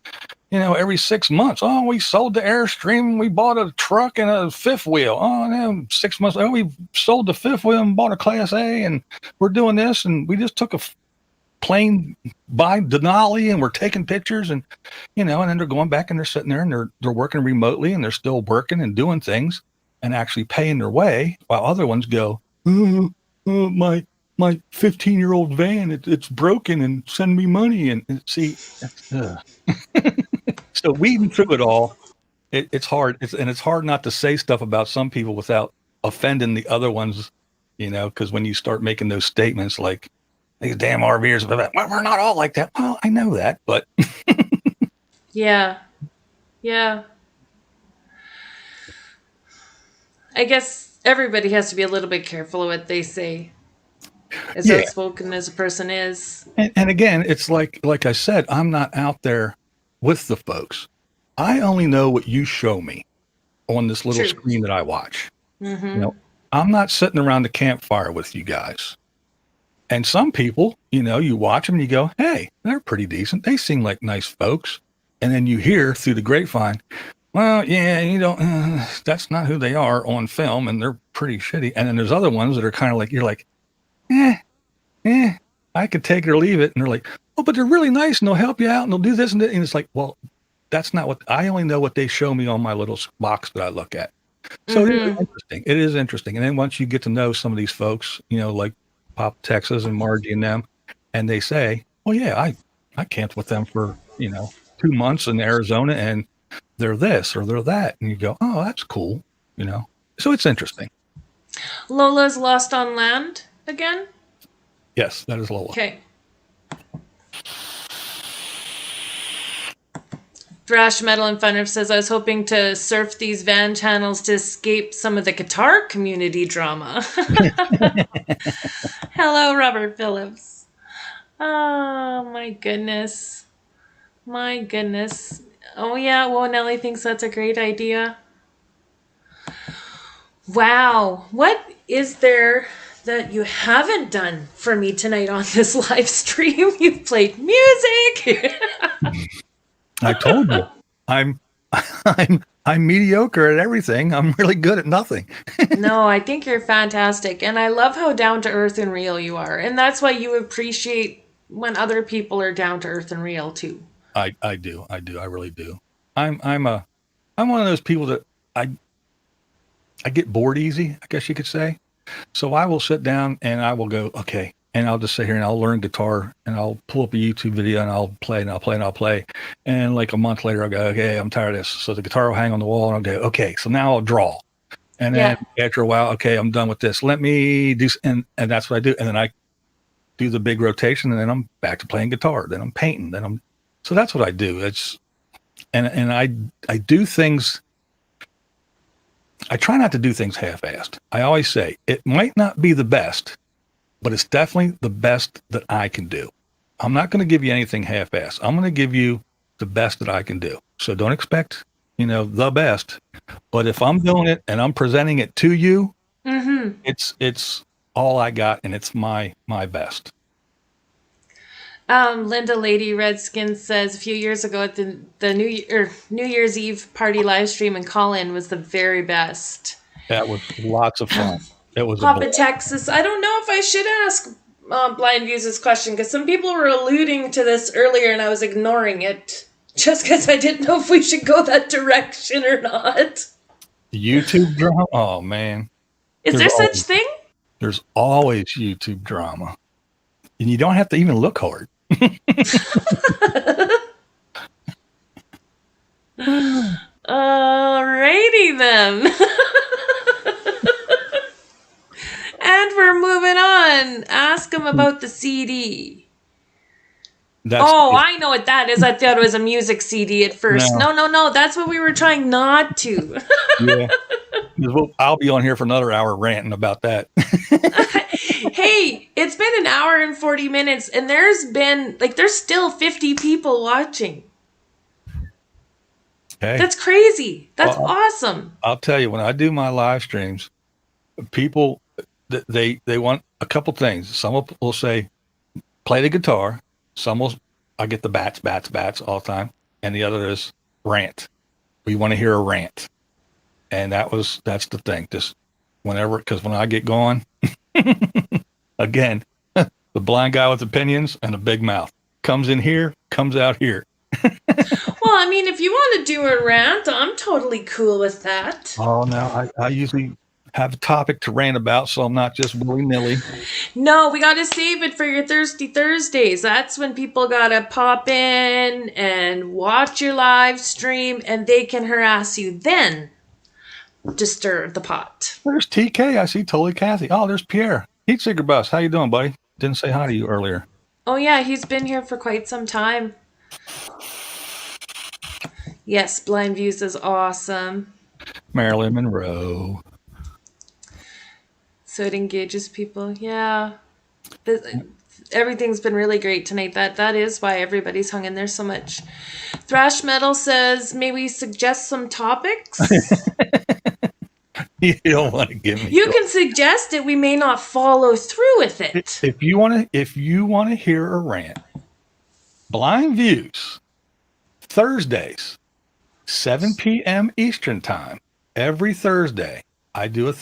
every 6 months. Oh, we sold the Airstream. We bought a truck and a fifth wheel. Oh, now 6 months. Oh, we sold the fifth wheel and bought a Class A, and we're doing this. And we just took a plane by Denali and we're taking pictures, and and then they're going back and they're sitting there and they're working remotely and they're still working and doing things and actually paying their way, while other ones go, my 15-year-old van, it's broken, and send me money. And see, so weeding through it all, it's hard. It's hard not to say stuff about some people without offending the other ones, because when you start making those statements like, these damn RVers, well, we're not all like that. Well, I know that, but Yeah. I guess everybody has to be a little bit careful of what they say, as outspoken as a person is. And again, it's like I said, I'm not out there with the folks. I only know what you show me on this little screen that I watch. Mm-hmm. I'm not sitting around the campfire with you guys. And some people, you watch them and you go, hey, they're pretty decent. They seem like nice folks. And then you hear through the grapevine, well, yeah, that's not who they are on film, and they're pretty shitty. And then there's other ones that are kind of like, you're like, I could take it or leave it. And they're like, oh, but they're really nice and they'll help you out and they'll do this and that. And it's like, well, that's not what I only know what they show me on my little box that I look at. So It is interesting. It is interesting. And then once you get to know some of these folks, like Pop Texas and Margie and them, and they say, well, yeah, I camped with them for, 2 months in Arizona, and they're this or they're that. And you go, oh, that's cool. So it's interesting. Lola's lost on land again? Yes, that is Lola. Okay. Thrash Metal and Fun says, I was hoping to surf these van channels to escape some of the guitar community drama. Hello, Robert Phillips. Oh, my goodness. My goodness. Oh, yeah. Well, Nellie thinks that's a great idea. Wow. What is there that you haven't done for me tonight on this live stream? You've played music. I told you, I'm mediocre at everything. I'm really good at nothing. No, I think you're fantastic. And I love how down to earth and real you are. And that's why you appreciate when other people are down to earth and real too. I do. I really do. I'm one of those people that I get bored easy, I guess you could say. So I will sit down and I will go, okay. And I'll just sit here and I'll learn guitar and I'll pull up a YouTube video and I'll play and I'll play and I'll play. And like a month later, I'll go, okay, I'm tired of this. So the guitar will hang on the wall and I'll go, okay, so now I'll draw. And then after a while, okay, I'm done with this. Let me do, and that's what I do. And then I do the big rotation and then I'm back to playing guitar. Then I'm painting. So that's what I do. And I do things. I try not to do things half-assed. I always say it might not be the best, but it's definitely the best that I can do. I'm not going to give you anything half-assed. I'm going to give you the best that I can do. So don't expect, the best. But if I'm doing it and I'm presenting it to you, it's all I got and it's my best. Linda Lady Redskin says a few years ago at the New Year's Eve party live stream in Call-In was the very best. That was lots of fun. It was a Papa blast. Texas, I don't know if I should ask BlindViews this question because some people were alluding to this earlier and I was ignoring it just because I didn't know if we should go that direction or not. YouTube drama? Oh, man. Is there such thing? There's always YouTube drama. And you don't have to even look hard. Alrighty then. And we're moving on. Ask him about the CD. I know what that is. I thought it was a music CD at first. No. That's what we were trying not to. Yeah. I'll be on here for another hour ranting about that. Hey, it's been an hour and 40 minutes and there's still 50 people watching. Hey, that's crazy. That's awesome. I'll tell you, when I do my live streams, people, they want a couple things. Some will say, play the guitar. I get the bats all the time. And the other is rant. We want to hear a rant. And that's the thing. Just whenever, because when I get going, again, the blind guy with opinions and a big mouth comes in here, comes out here. Well, I mean, if you want to do a rant, I'm totally cool with that. Oh, no, I usually have a topic to rant about, so I'm not just willy-nilly. No, we got to save it for your Thirsty Thursdays. That's when people got to pop in and watch your live stream, and they can harass you then to stir the pot. There's TK. I see Totally Kathy. Oh, there's Pierre. Heat Seeker Bus. How you doing, buddy? Didn't say hi to you earlier. Oh, yeah, he's been here for quite some time. Yes, BlindViews is awesome. Marilyn Monroe. So it engages people. Yeah. Everything's been really great tonight. That is why everybody's hung in there so much. Thrash Metal says, may we suggest some topics? You don't want to give me. You can suggest it. We may not follow through with it. If you want to hear a rant, BlindViews, Thursdays, 7 p.m. Eastern time. Every Thursday, I do a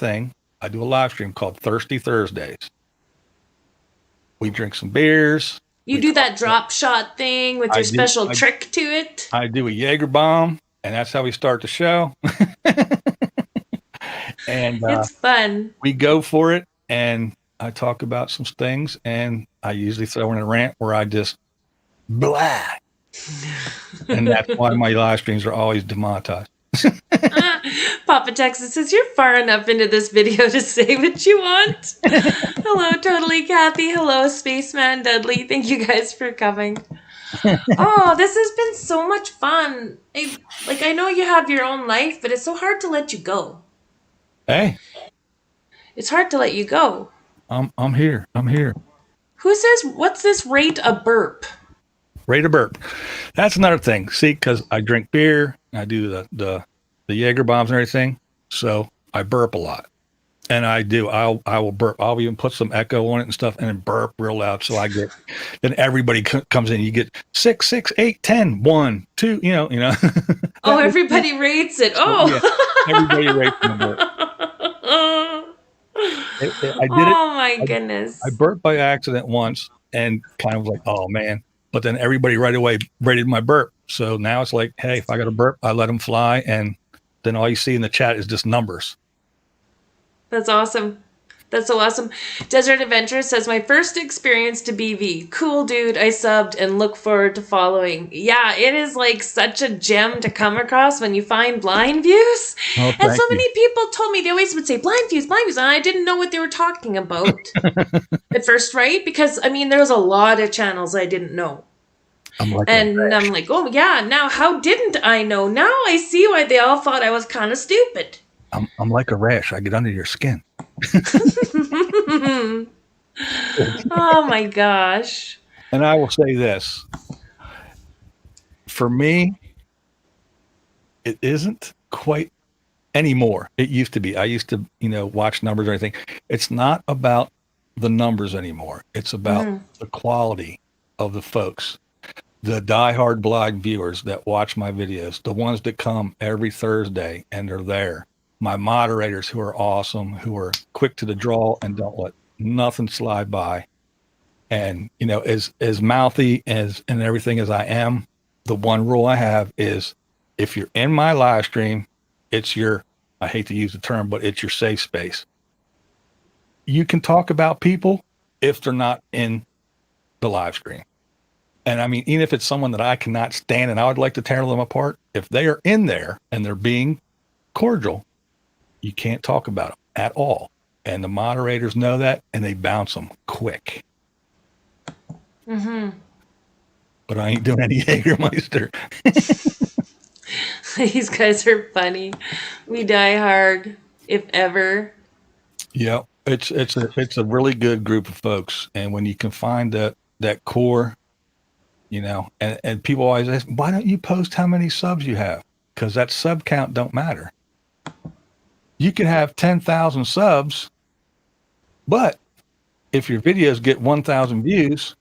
live stream called Thirsty Thursdays. We drink some beers. You do that drop shot thing with your special trick to it. I do a Jaeger bomb, and that's how we start the show. And it's fun. We go for it, and I talk about some things, and I usually throw in a rant where I just blah. And that's why my live streams are always demonetized. Papa Texas says, you're far enough into this video to say what you want. Hello, Totally Kathy. Hello, Spaceman Dudley. Thank you guys for coming. Oh, this has been so much fun. I know you have your own life, but it's so hard to let you go. Hey. It's hard to let you go. I'm here. Who says, what's this rate a burp? Rate a burp. That's another thing. See, because I drink beer, I do the Jaeger bombs and everything, so I burp a lot. And I will burp. I'll even put some echo on it and stuff, and then burp real loud. So then everybody comes in. You get 6, 6, 8, 10, 1, 2. You know. Oh, everybody rates it. Oh, yeah, everybody rates the burp. Oh my goodness! I burped by accident once, and kind of like, oh man. But then everybody right away rated my burp. So now it's like, hey, if I got a burp, I let them fly. And then all you see in the chat is just numbers. That's awesome. That's so awesome. Desert Adventure says, my first experience to BV. Cool dude. I subbed and look forward to following. Yeah, it is like such a gem to come across when you find BlindViews. Oh, and so many people told me, they always would say BlindViews. And I didn't know what they were talking about at first, right? Because, I mean, there was a lot of channels I didn't know. I'm like, oh, yeah, now how didn't I know? Now I see why they all thought I was kind of stupid. I'm like a rash. I get under your skin. Oh my gosh. And I will say this. For me, it isn't quite anymore. It used to be. I used to, watch numbers or anything. It's not about the numbers anymore. It's about the quality of the folks, the diehard blind viewers that watch my videos, the ones that come every Thursday and they're there, my moderators who are awesome, who are quick to the draw and don't let nothing slide by. And, you know, as mouthy as and everything as I am, the one rule I have is if you're in my live stream, it's your, I hate to use the term, but it's your safe space. You can talk about people if they're not in the live stream. And I mean, even if it's someone that I cannot stand and I would like to tear them apart, if they are in there and they're being cordial, you can't talk about them at all. And the moderators know that and they bounce them quick. Mm-hmm. But I ain't doing any Jägermeister. These guys are funny. We die hard, if ever. Yeah, it's a really good group of folks. And when you can find that core, you know, and people always ask, why don't you post how many subs you have? Because that sub count don't matter. You can have 10,000 subs, but if your videos get 1,000 views,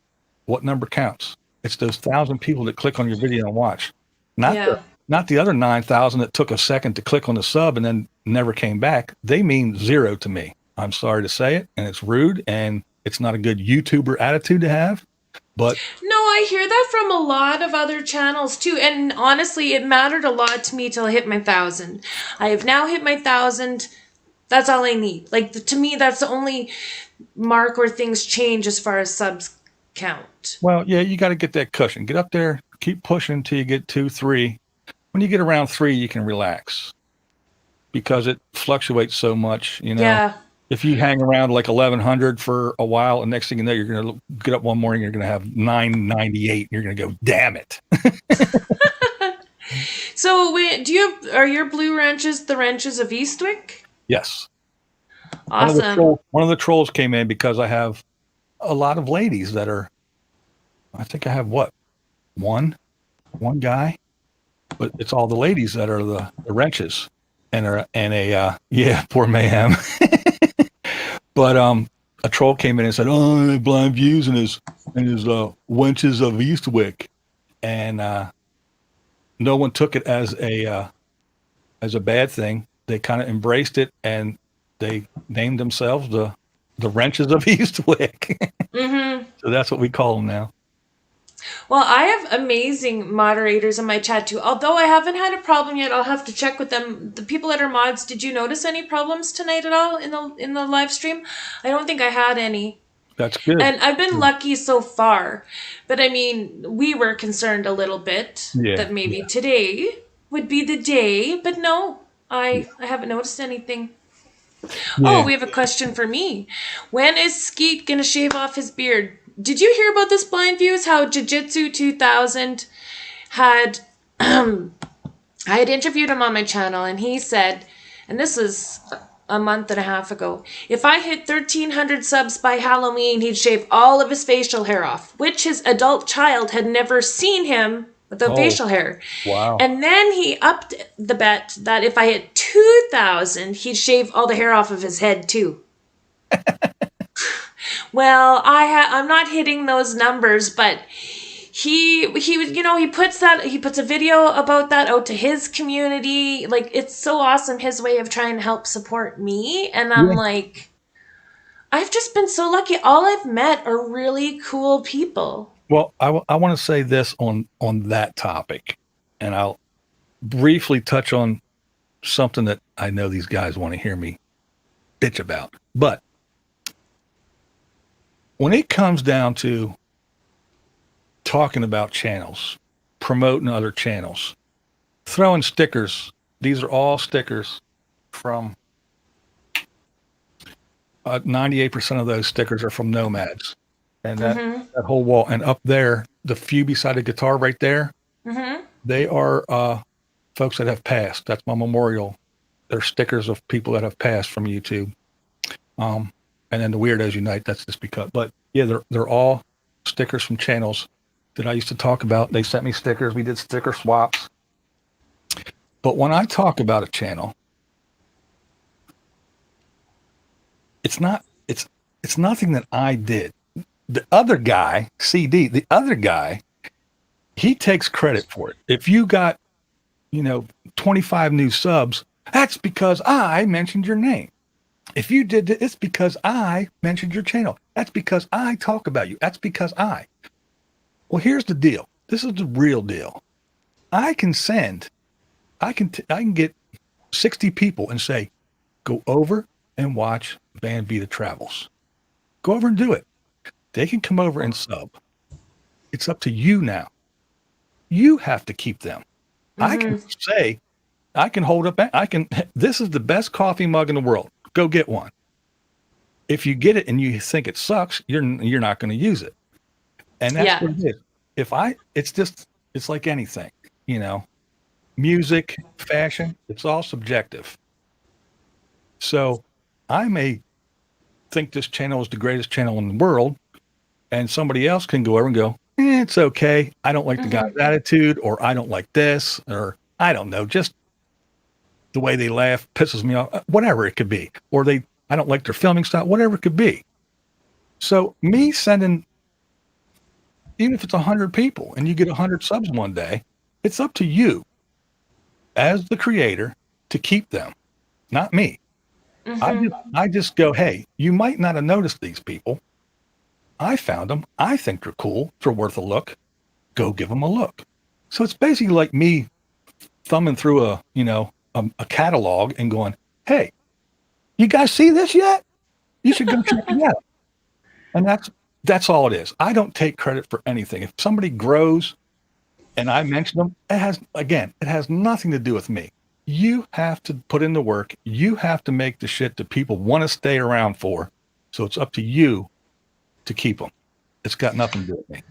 what number counts? It's those 1,000 people that click on your video and watch, not the other 9,000 that took a second to click on the sub and then never came back. They mean zero to me. I'm sorry to say it, and it's rude, and it's not a good YouTuber attitude to have. But no, I hear that from a lot of other channels too. And honestly, it mattered a lot to me till I hit my 1,000. I have now hit my 1,000. That's all I need. Like, to me, that's the only mark where things change as far as subs count. Well, yeah, you got to get that cushion. Get up there, keep pushing until you get 2, 3. When you get around 3, you can relax because it fluctuates so much, you know. Yeah. If you hang around like 1,100 for a while, and next thing you know, you're going to get up one morning, you're going to have 998. You're going to go, damn it. So, are your blue wrenches the wrenches of Eastwick? Yes. Awesome. One of the trolls came in because I have a lot of ladies that are, I think I have one guy, but it's all the ladies that are the wrenches poor Mayhem. But a troll came in and said, "Oh, BlindViews and his wenches of Eastwick," and no one took it as a bad thing. They kind of embraced it and they named themselves the wrenches of Eastwick. Mm-hmm. So that's what we call them now. Well, I have amazing moderators in my chat too. Although I haven't had a problem yet, I'll have to check with them. The people that are mods, did you notice any problems tonight at all in the live stream? I don't think I had any. That's good. And I've been lucky so far. But I mean, we were concerned a little bit that maybe today would be the day. But no, I haven't noticed anything. Yeah. Oh, we have a question for me. When is Skeet going to shave off his beard? Did you hear about this, BlindViews? How Jiu-Jitsu 2000 had... I had interviewed him on my channel, and he said, and this was a month and a half ago, if I hit 1,300 subs by Halloween, he'd shave all of his facial hair off, which his adult child had never seen him without facial hair. Wow. And then he upped the bet that if I hit 2,000, he'd shave all the hair off of his head, too. Well, I'm not hitting those numbers, but he was, you know, he puts a video about that out to his community. Like, it's so awesome, his way of trying to help support me. And I'm like, I've just been so lucky. All I've met are really cool people. Well, I want to say this on that topic, and I'll briefly touch on something that I know these guys want to hear me bitch about. But when it comes down to talking about channels, promoting other channels, throwing stickers, these are all stickers from 98% of those stickers are from Nomads. And that whole wall, and up there, the few beside the guitar right there, they are folks that have passed. That's my memorial. They're stickers of people that have passed from YouTube. And then the Weirdos Unite, that's just because. But yeah, they're all stickers from channels that I used to talk about. They sent me stickers. We did sticker swaps. But when I talk about a channel, it's nothing that I did. the other guy, CD, the other guy, he takes credit for it. If you got, 25 new subs, that's because I mentioned your name. If you did it, it's because I mentioned your channel. That's because I talk about you. That's because I. Well, here's the deal. This is the real deal. I can get 60 people and say, go over and watch Vida Travels. Go over and do it. They can come over and sub. It's up to you now. You have to keep them. I can say, I can hold up, this is the best coffee mug in the world. Go get one. If you get it and you think it sucks, you're not going to use it. And that's what it is. It's like anything, music, fashion, it's all subjective. So I may think this channel is the greatest channel in the world, and somebody else can go over and go, it's okay. I don't like the guy's attitude, or I don't like this, or I don't know, just the way they laugh pisses me off, whatever it could be. Or I don't like their filming style, whatever it could be. So me sending, even if it's 100 people and you get 100 subs one day, it's up to you as the creator to keep them, not me. I just go, hey, you might not have noticed these people. I found them. I think they're cool. They're worth a look. Go give them a look. So it's basically like me thumbing through a catalog and going, hey, you guys see this yet? You should go check it out. And that's all it is. I don't take credit for anything. If somebody grows and I mention them, it has nothing to do with me. You have to put in the work. You have to make the shit that people want to stay around for. So it's up to you to keep them. It's got nothing to do with me.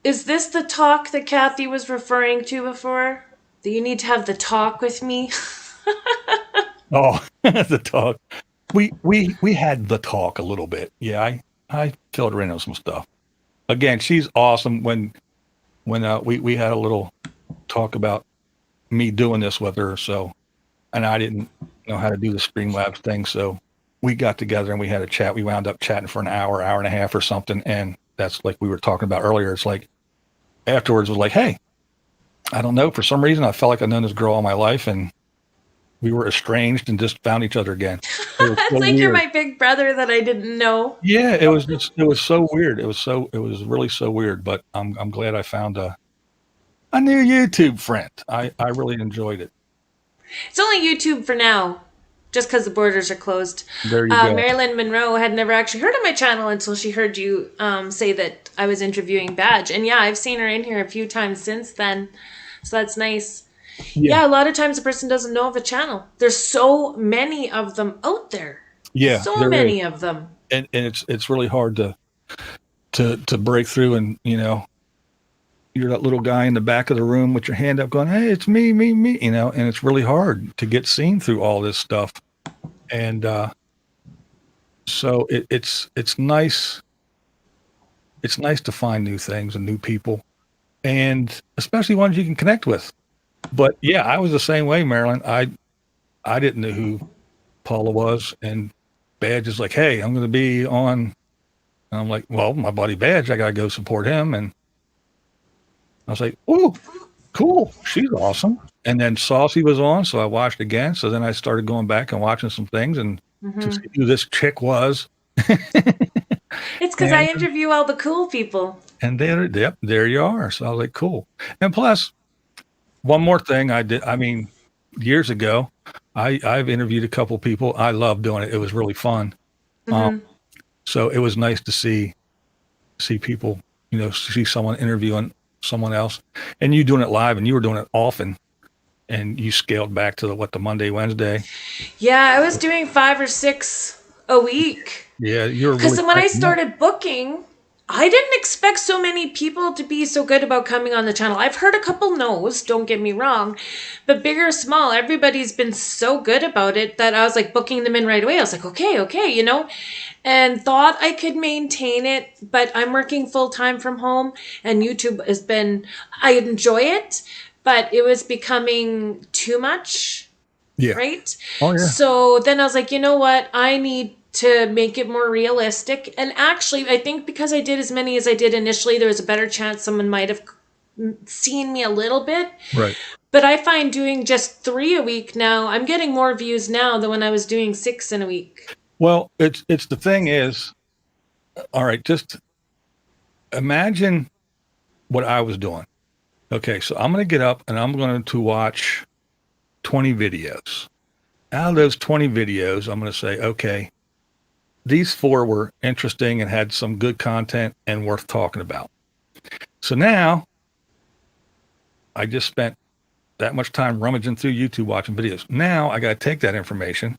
Is this the talk that Kathy was referring to before? That you need to have the talk with me? Oh, the talk. We had the talk a little bit. Yeah, I filled her in on some stuff. Again, she's awesome. When we had a little talk about me doing this with her, and I didn't know how to do the Streamlabs thing, so we got together and we had a chat. We wound up chatting for an hour and a half or something, and that's like we were talking about earlier. It's like afterwards it was like, hey, I don't know, for some reason I felt like I've known this girl all my life, and we were estranged and just found each other again. It's so like weird. You're my big brother that I didn't know. Yeah, it was so weird. It was really so weird, but I'm glad I found a new YouTube friend. I really enjoyed it. It's only YouTube for now, just because the borders are closed. There you go. Marilyn Monroe had never actually heard of my channel until she heard you say that I was interviewing Badge. And yeah, I've seen her in here a few times since then. So that's nice. Yeah, a lot of times a person doesn't know of a channel. There's so many of them out there. Yeah, so many of them. And it's really hard to break through, and you're that little guy in the back of the room with your hand up going, hey, it's me, and it's really hard to get seen through all this stuff. And so it's nice. It's nice to find new things and new people, and especially ones you can connect with. But yeah, I was the same way, Marilyn. I didn't know who Paula was, and Badge is like, hey, I'm going to be on. And I'm like, well, my buddy Badge, I got to go support him. And I was like, oh, cool. She's awesome. And then Saucy was on, so I watched again. So then I started going back and watching some things and to see who this chick was. It's because I interview all the cool people. And there you are. So I was like, cool. And plus, one more thing I did, years ago, I've interviewed a couple people. I love doing it. It was really fun. So it was nice to see people, see someone interviewing someone else, and you doing it live, and you were doing it often, and you scaled back to the Monday, Wednesday. Yeah, I was doing 5 or 6 a week. Yeah, you're because when I started booking, I didn't expect so many people to be so good about coming on the channel. I've heard a couple no's, don't get me wrong, but big or small, everybody's been so good about it that I was like booking them in right away. I was like, okay, and thought I could maintain it, but I'm working full time from home, and YouTube has been, I enjoy it, but it was becoming too much. Yeah. Right? Oh, yeah. So then I was like, you know what? I need to make it more realistic. And actually, I think because I did as many as I did initially, there was a better chance someone might have seen me a little bit. Right. But I find doing just 3 a week now, I'm getting more views now than when I was doing 6 in a week. Well, it's the thing is, all right, just imagine what I was doing. Okay, so I'm going to get up and I'm going to watch 20 videos. Out of those 20 videos, I'm going to say, okay, these 4 were interesting and had some good content and worth talking about. So now I just spent that much time rummaging through YouTube watching videos. Now I got to take that information,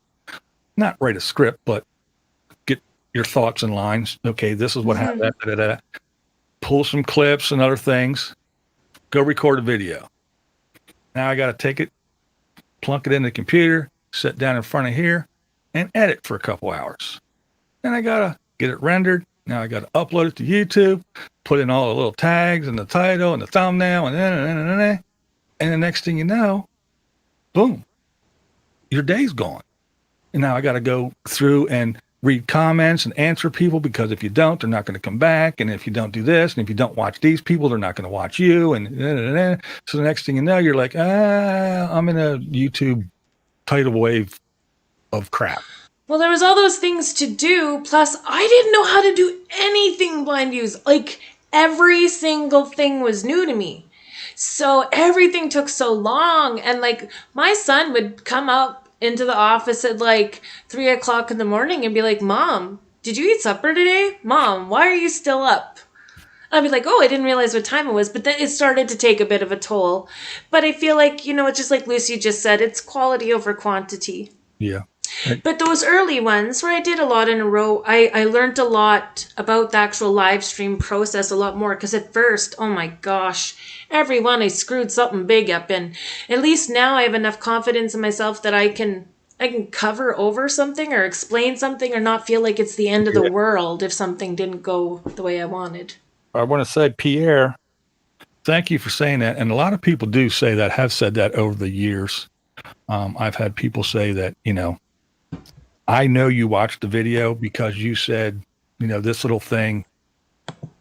not write a script, but get your thoughts and lines. Okay, this is what happened. Pull some clips and other things. Go record a video. Now I got to take it, plunk it in the computer, sit down in front of here, and edit for a couple hours. Then I got to get it rendered. Now I got to upload it to YouTube, put in all the little tags and the title and the thumbnail and the next thing you know, boom, your day's gone. And now I got to go through and read comments and answer people, because if you don't, they're not going to come back. And if you don't do this, and if you don't watch these people, they're not going to watch you. And so the next thing you know, you're like, I'm in a YouTube tidal wave of crap. Well, there was all those things to do. Plus, I didn't know how to do anything BlindViews. Like, every single thing was new to me. So everything took so long. And like, my son would come up into the office at like 3 o'clock in the morning and be like, Mom, did you eat supper today? Mom, why are you still up? I'd be like, oh, I didn't realize what time it was. But then it started to take a bit of a toll. But I feel like, it's just like Lucy just said, it's quality over quantity. Yeah. But those early ones where I did a lot in a row, I learned a lot about the actual live stream process a lot more. Because at first, oh my gosh, every one I screwed something big up in. At least now I have enough confidence in myself that I can cover over something or explain something or not feel like it's the end of the world if something didn't go the way I wanted. I want to say, Pierre, thank you for saying that. And a lot of people do say that, have said that over the years. I've had people say that, I know you watched the video because you said, this little thing,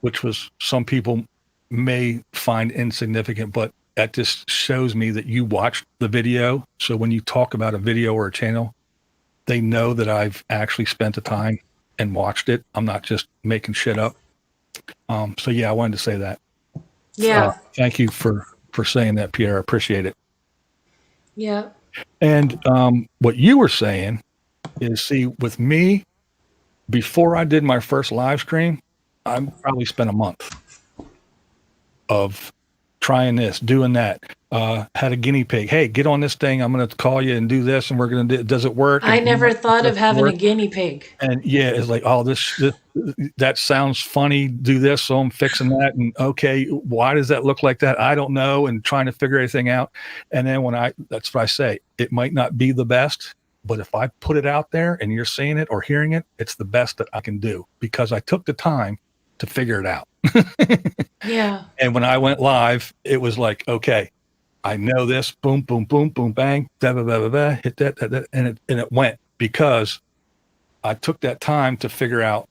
which was some people may find insignificant, but that just shows me that you watched the video. So when you talk about a video or a channel, they know that I've actually spent the time and watched it. I'm not just making shit up. So yeah, I wanted to say that. Yeah. Thank you for saying that, Pierre. I appreciate it. Yeah. And what you were saying is, see, with me, before I did my first live stream, I probably spent a month of trying this, doing that. Had a guinea pig. Hey, get on this thing. I'm going to call you and do this, and we're going to do. Does it work? I never thought of having a guinea pig. And yeah, it's like, oh, this that sounds funny. Do this, so I'm fixing that. And okay, why does that look like that? I don't know. And trying to figure everything out. And then that's what I say. It might not be the best, but if I put it out there and you're seeing it or hearing it, it's the best that I can do because I took the time to figure it out. Yeah. And when I went live, it was like, okay, I know this. Boom, boom, boom, boom, bang, da, da, da, da, da, hit that, and it went because I took that time to figure out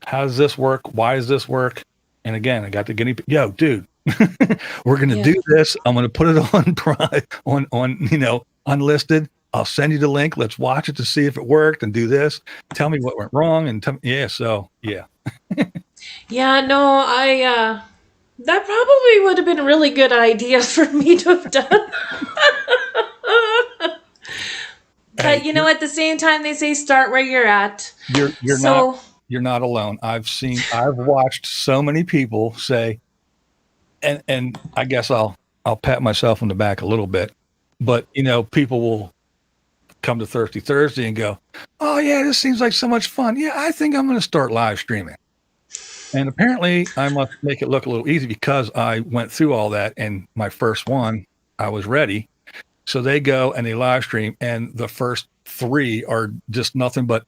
how does this work? Why does this work? And again, I got the guinea pig. Yo, dude, we're gonna do this. I'm gonna put it on unlisted. I'll send you the link. Let's watch it to see if it worked and do this. Tell me what went wrong and so yeah. Yeah, no, that probably would have been a really good idea for me to have done. But at the same time, they say start where you're at. You're not alone. I've watched so many people say, and I guess I'll pat myself on the back a little bit, but people will come to Thirsty Thursday and go, oh yeah, this seems like so much fun. Yeah, I think I'm going to start live streaming. And apparently I must make it look a little easy because I went through all that and my first one, I was ready. So they go and they live stream and the first 3 are just nothing but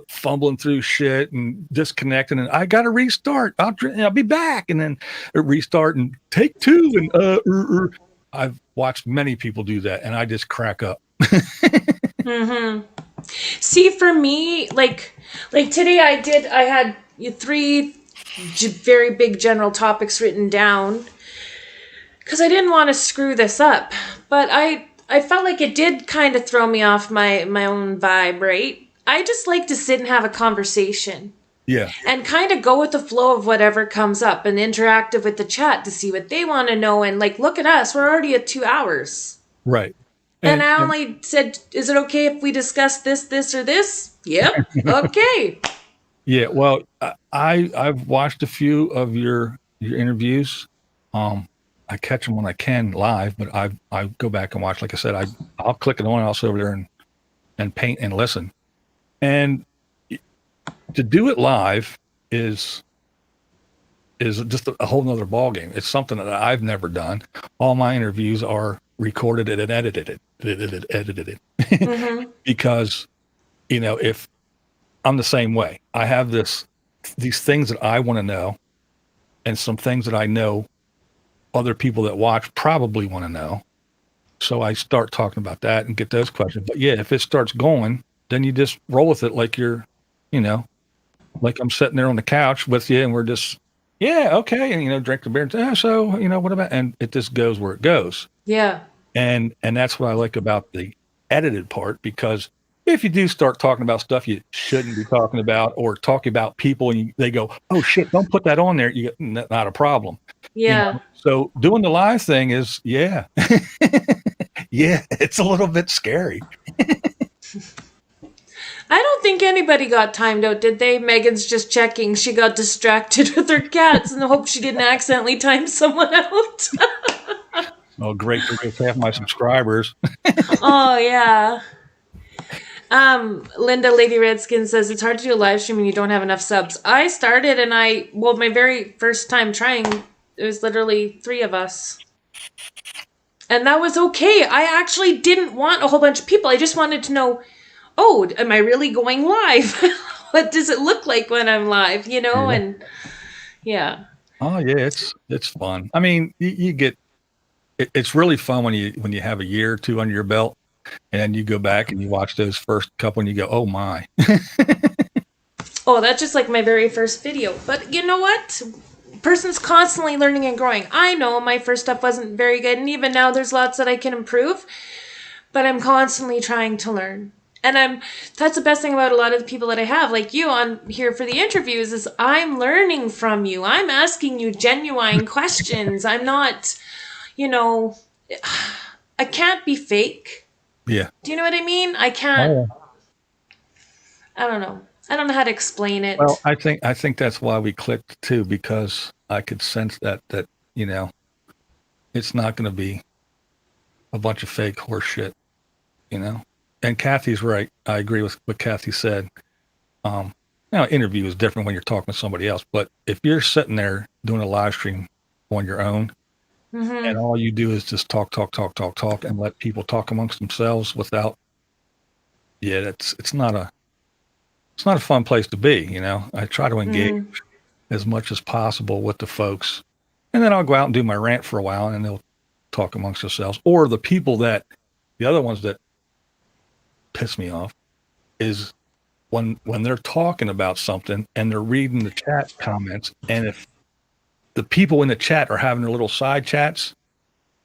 fumbling through shit and disconnecting and I got to restart. I'll be back. And then restart and take 2 and I've watched many people do that and I just crack up. Mm-hmm. See, for me, like today I had three very big general topics written down because I didn't want to screw this up. But I felt like it did kind of throw me off my own vibe, right? I just like to sit and have a conversation. Yeah. And kind of go with the flow of whatever comes up and interactive with the chat to see what they want to know. And like, look at us, we're already at 2 hours. Right. And I only said, is it okay if we discuss this, or this? Yep. Okay. Yeah. Well, I've watched a few of your interviews. I catch them when I can live, but I go back and watch. Like I said, I'll click it on. I'll sit over there and paint and listen. And to do it live is just a whole nother ballgame. It's something that I've never done. All my interviews are recorded and edited because, if I'm the same way, I have these things that I want to know and some things that I know other people that watch probably want to know. So I start talking about that and get those questions. But yeah, if it starts going, then you just roll with it like you're, like I'm sitting there on the couch with you and we're just, yeah, okay. And, drink the beer and so, what about, and it just goes where it goes. Yeah. And that's what I like about the edited part, because if you do start talking about stuff you shouldn't be talking about or talking about people and they go, oh shit, don't put that on there. Not a problem. Yeah. So doing the live thing is, yeah, it's a little bit scary. I don't think anybody got timed out, did they? Megan's just checking. She got distracted with her cats and hope she didn't accidentally time someone out. Oh, great. There's half my subscribers. Oh, yeah. Linda Lady Redskin says it's hard to do a live stream when you don't have enough subs. I started and my very first time trying, it was literally 3 of us. And that was okay. I actually didn't want a whole bunch of people. I just wanted to know, oh, am I really going live? What does it look like when I'm live, Yeah. And yeah. Oh yeah, it's fun. I mean, you get it's really fun when you have a year or 2 under your belt and then you go back and you watch those first couple and you go, oh my. Oh, that's just like my very first video. But you know what? Person's constantly learning and growing. I know my first stuff wasn't very good, and even now there's lots that I can improve, but I'm constantly trying to learn. And that's the best thing about a lot of the people that I have, like you on here for the interviews, is I'm learning from you. I'm asking you genuine questions. I'm not, I can't be fake. Yeah. Do you know what I mean? I can't. Oh. I don't know. I don't know how to explain it. Well, I think that's why we clicked too, because I could sense that it's not going to be a bunch of fake horse shit, And Kathy's right. I agree with what Kathy said. Now, interview is different when you're talking to somebody else, but if you're sitting there doing a live stream on your own, and all you do is just talk, and let people talk amongst themselves without, it's not a fun place to be. I try to engage as much as possible with the folks, and then I'll go out and do my rant for a while, and they'll talk amongst themselves. Or the other ones that piss me off is when they're talking about something and they're reading the chat comments, and if the people in the chat are having their little side chats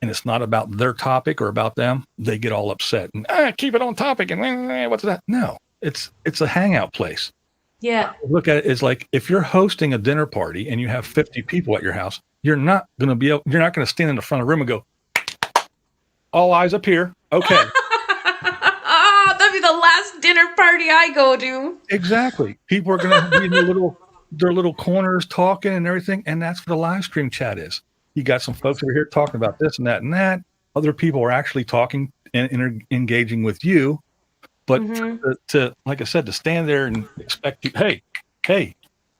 and it's not about their topic or about them, they get all upset and keep it on topic and what's that? No, it's a hangout place. Yeah. Look at it as like, if you're hosting a dinner party and you have 50 people at your house, you're not going to stand in the front of the room and go, all eyes up here. Okay. Oh, that'd be the last dinner party I go to. Exactly. People are going to be in their little corners talking and everything. And that's what the live stream chat is. You got some folks over here talking about this and that and that. Other people are actually talking and engaging with you. But to, like I said, to stand there and expect you, hey,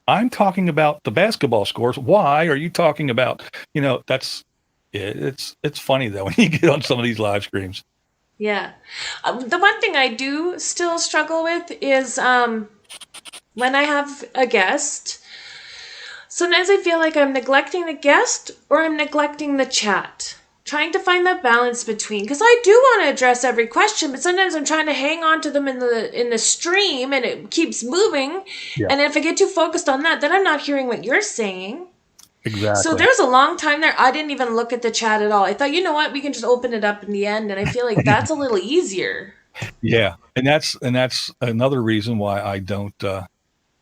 I'm talking about the basketball scores. Why are you talking about, it's funny though when you get on some of these live streams. Yeah. The one thing I do still struggle with is when I have a guest, sometimes I feel like I'm neglecting the guest or I'm neglecting the chat. trying to find that balance between, because I do want to address every question, but sometimes I'm trying to hang on to them in the stream, and it keeps moving. Yeah. And if I get too focused on that, then I'm not hearing what you're saying. Exactly. So there's a long time there. I didn't even look at the chat at all. I thought, you know what, we can just open it up in the end, and I feel like that's a little easier. Yeah, and that's another reason why I don't.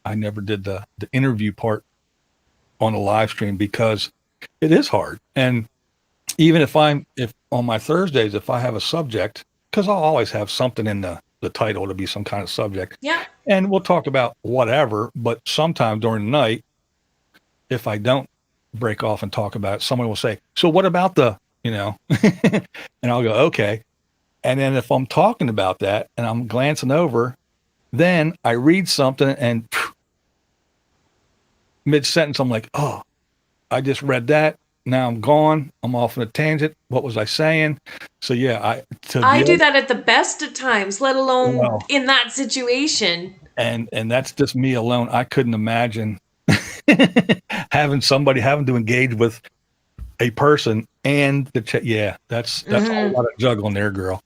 I never did the interview part on a live stream, because it is hard. And even if on my Thursdays, if I have a subject, because I'll always have something in the title to be some kind of subject. Yeah. And we'll talk about whatever, but sometime during the night, if I don't break off and talk about it, someone will say, so what about the, and I'll go, okay. And then if I'm talking about that and I'm glancing over, then I read something and mid-sentence, I'm like, oh, I just read that. Now I'm gone. I'm off on a tangent. What was I saying? So yeah, I do that at the best of times, let alone in that situation. And that's just me alone. I couldn't imagine having to engage with a person and the chat. Yeah, that's a whole lot of juggling there, girl.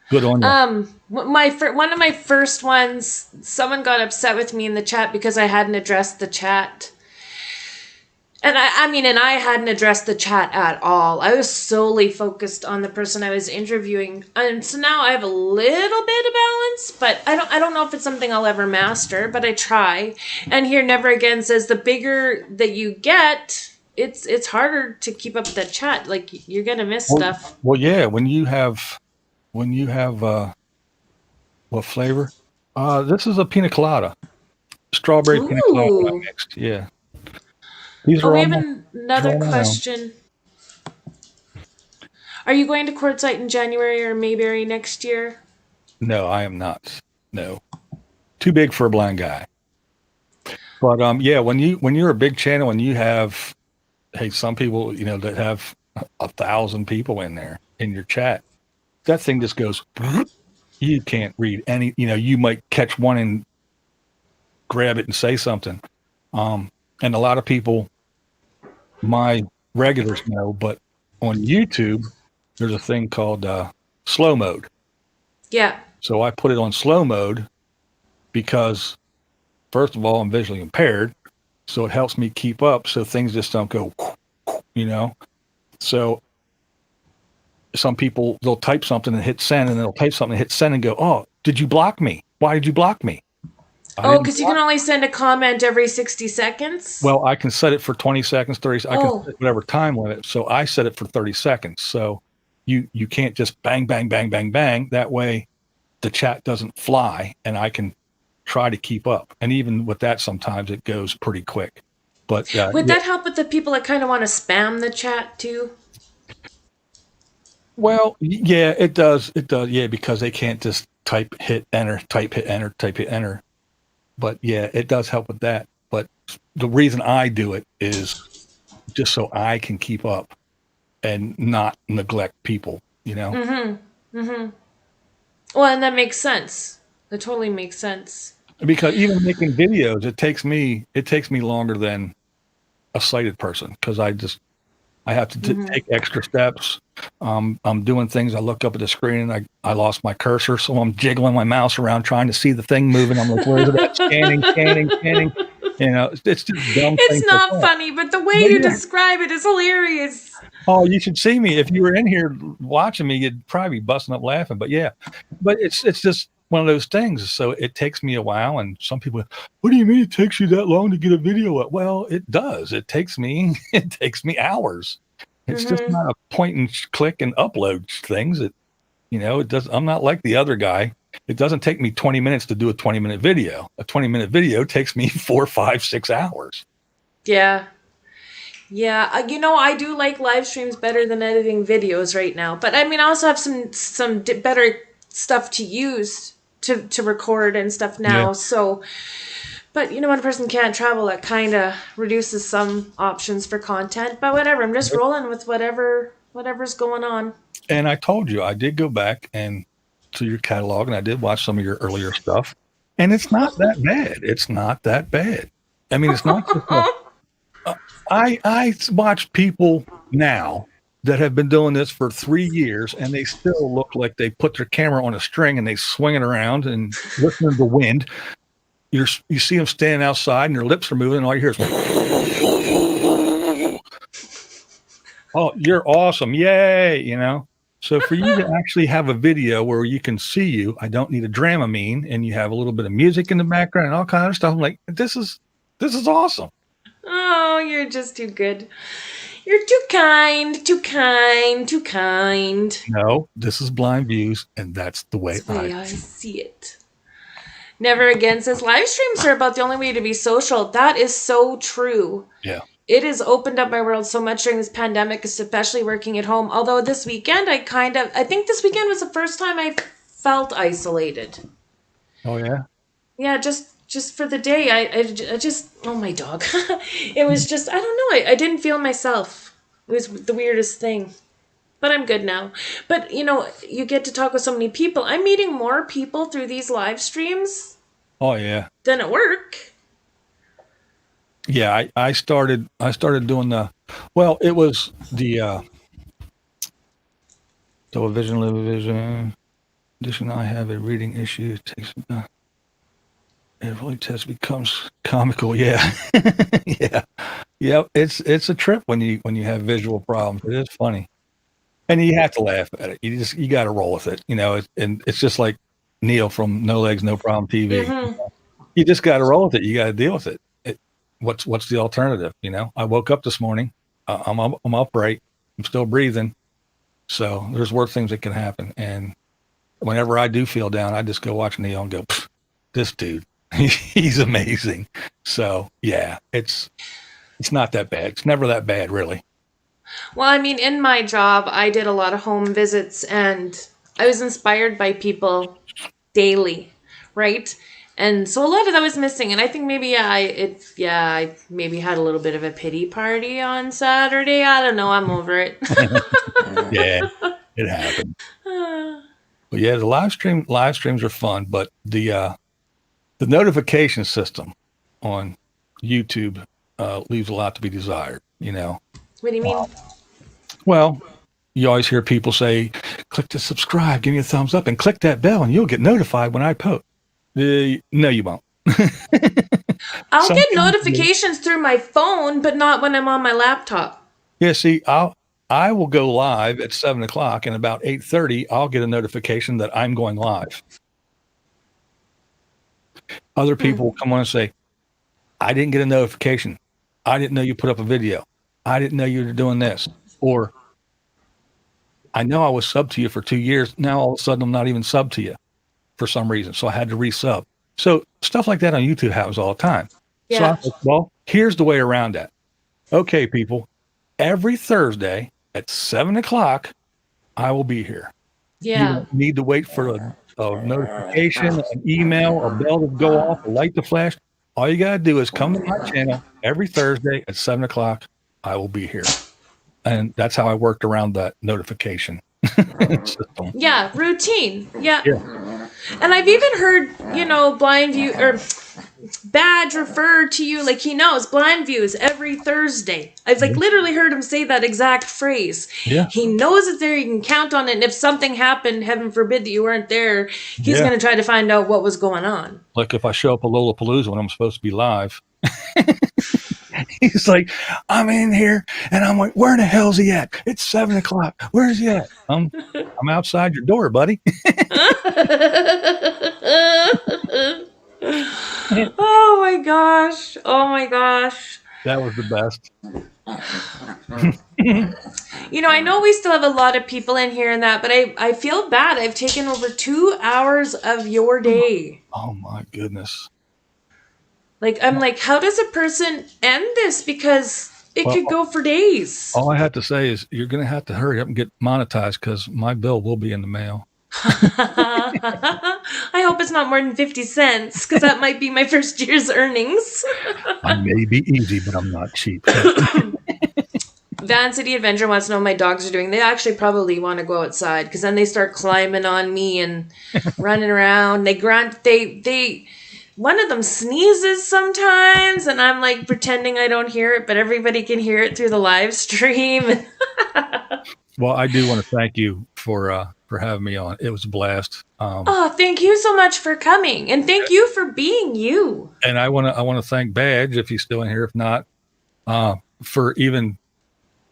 Good on you. One of my first ones, someone got upset with me in the chat because I hadn't addressed the chat. And I hadn't addressed the chat at all. I was solely focused on the person I was interviewing. And so now I have a little bit of balance, but I don't know if it's something I'll ever master, but I try. And here Never Again says the bigger that you get, it's harder to keep up with the chat. Like, you're going to miss stuff. Well, yeah, when you have what flavor? This is a pina colada. Strawberry pina colada mixed. Yeah. These are we have another question. Are you going to Quartzsite in January or Mayberry next year? No, I am not. No. Too big for a blind guy. But yeah, when you're a big channel and you have, some people, that have 1,000 people in there in your chat, that thing just goes, you can't read any, you might catch one and grab it and say something. And a lot of people, my regulars know, but on YouTube, there's a thing called slow mode. Yeah. So I put it on slow mode because, first of all, I'm visually impaired, so it helps me keep up so things just don't go, So some people, they'll type something and hit send, and then they'll type something and hit send and go, oh, did you block me? Why did you block me? Because you can only send a comment every 60 seconds? Well, I can set it for 20 seconds, 30 seconds. I can set whatever time limit. So I set it for 30 seconds. So you can't just bang, bang, bang, bang, bang. That way the chat doesn't fly and I can try to keep up. And even with that, sometimes it goes pretty quick. But would that help with the people that kind of want to spam the chat too? Well, yeah, it does. It does. Yeah, because they can't just type, hit enter, type, hit enter, type, hit enter. But yeah, it does help with that. But the reason I do it is just so I can keep up and not neglect people, Well, and that makes sense. That totally makes sense. Because even making videos, it takes me longer than a sighted person because I have to take extra steps. I'm doing things. I look up at the screen and I lost my cursor, so I'm jiggling my mouse around trying to see the thing moving. I'm like, where is it? Scanning. It's just dumb. It's not funny, but the way you describe it is hilarious. Oh, you should see me. If you were in here watching me, you'd probably be busting up laughing. But yeah, but it's just one of those things. So it takes me a while. And some people, what do you mean it takes you that long to get a video up? Well, it does. It takes me hours. It's just not a point and click and upload things. It does. I'm not like the other guy. It doesn't take me 20 minutes to do a 20-minute video. A 20-minute video takes me 4, 5, 6 hours. Yeah. Yeah. I do like live streams better than editing videos right now. But I also have some better stuff to use to record and stuff now. Yeah. So, but when a person can't travel, that kind of reduces some options for content. But whatever, I'm just rolling with whatever's going on. And I told you, I did go back to your catalog, and I did watch some of your earlier stuff, and it's not that bad. It's not that bad. I mean, it's not. I watch people now that have been doing this for 3 years, and they still look like they put their camera on a string and they swing it around and listen to the wind. You see them standing outside and their lips are moving, and all you hear is, "Oh, you're awesome. Yay." So for you to actually have a video where you can see you, I don't need a Dramamine, and you have a little bit of music in the background and all kind of stuff. I'm like, this is awesome. Oh, you're just too good. You're too kind, too kind, too kind. No, this is BlindViews, and that's the way That's the way I I see it. Never Again says live streams are about the only way to be social. That is so true. Yeah. It has opened up my world so much during this pandemic, especially working at home. Although this weekend, I think this weekend was the first time I felt isolated. Oh, yeah? Yeah, just for the day. I just, oh, my dog. It was just, I don't know. I didn't feel myself. It was the weirdest thing. But I'm good now. But, you get to talk with so many people. I'm meeting more people through these live streams Oh, yeah. than at work. Yeah, I started doing it was the vision, live a vision. Addition, I have a reading issue. It takes it really becomes comical. Yeah. Yeah. It's a trip when you have visual problems. It is funny. And you have to laugh at it. You got to roll with it, and it's just like Neil from No Legs, No Problem TV. Mm-hmm. You just got to roll with it. You got to deal with it. What's the alternative? I woke up this morning. I'm upright. I'm still breathing. So there's worse things that can happen. And whenever I do feel down, I just go watch Neil and go, this dude, he's amazing. So yeah, it's not that bad. It's never that bad, really. Well, I mean, in my job, I did a lot of home visits, and I was inspired by people daily, right? And so a lot of that was missing. And I think maybe, I maybe had a little bit of a pity party on Saturday. I don't know. I'm over it. Yeah, it happened. But yeah, the live streams are fun, but the notification system on YouTube leaves a lot to be desired, What do you mean? Well, you always hear people say, click to subscribe, give me a thumbs up, and click that bell, and you'll get notified when I post. No, you won't. I'll get notifications through my phone, but not when I'm on my laptop. Yeah, see, I will go live at 7:00, and about 8:30, I'll get a notification that I'm going live. Other people will come on and say, I didn't get a notification. I didn't know you put up a video. I didn't know you were doing this. Or, I know I was sub to you for 2 years. Now all of a sudden I'm not even sub to you for some reason. So I had to resub. So stuff like that on YouTube happens all the time. Yeah. So I thought, well, here's the way around that. Okay, people, every Thursday at 7:00, I will be here. Yeah. You don't need to wait for a notification, an email, a bell to go off, a light to flash. All you got to do is come to my channel every Thursday at 7:00. I will be here. And that's how I worked around that notification system. Yeah, routine. Yeah. And I've even heard, BlindView or Badge refer to you like he knows BlindViews every Thursday. I've literally heard him say that exact phrase. Yeah. He knows it's there. You can count on it. And if something happened, heaven forbid that you weren't there, he's going to try to find out what was going on. Like if I show up at Lollapalooza when I'm supposed to be live, he's like, I'm in here, and I'm like, where the hell's he at? It's 7:00. Where's he at? I'm outside your door, buddy. Oh my gosh. Oh my gosh. That was the best. I know we still have a lot of people in here and that, but I feel bad. I've taken over 2 hours of your day. Oh my goodness. I'm like, how does a person end this? Because it could go for days. All I have to say is you're going to have to hurry up and get monetized because my bill will be in the mail. I hope it's not more than 50 cents because that might be my first year's earnings. I may be easy, but I'm not cheap. Van City Adventure wants to know what my dogs are doing. They actually probably want to go outside because then they start climbing on me and running around. They one of them sneezes sometimes, and I'm like pretending I don't hear it, but everybody can hear it through the live stream. Well, I do want to thank you for having me on. It was a blast. Oh, thank you so much for coming, and thank you for being you. And I want to thank Badge, if he's still in here. If not, for even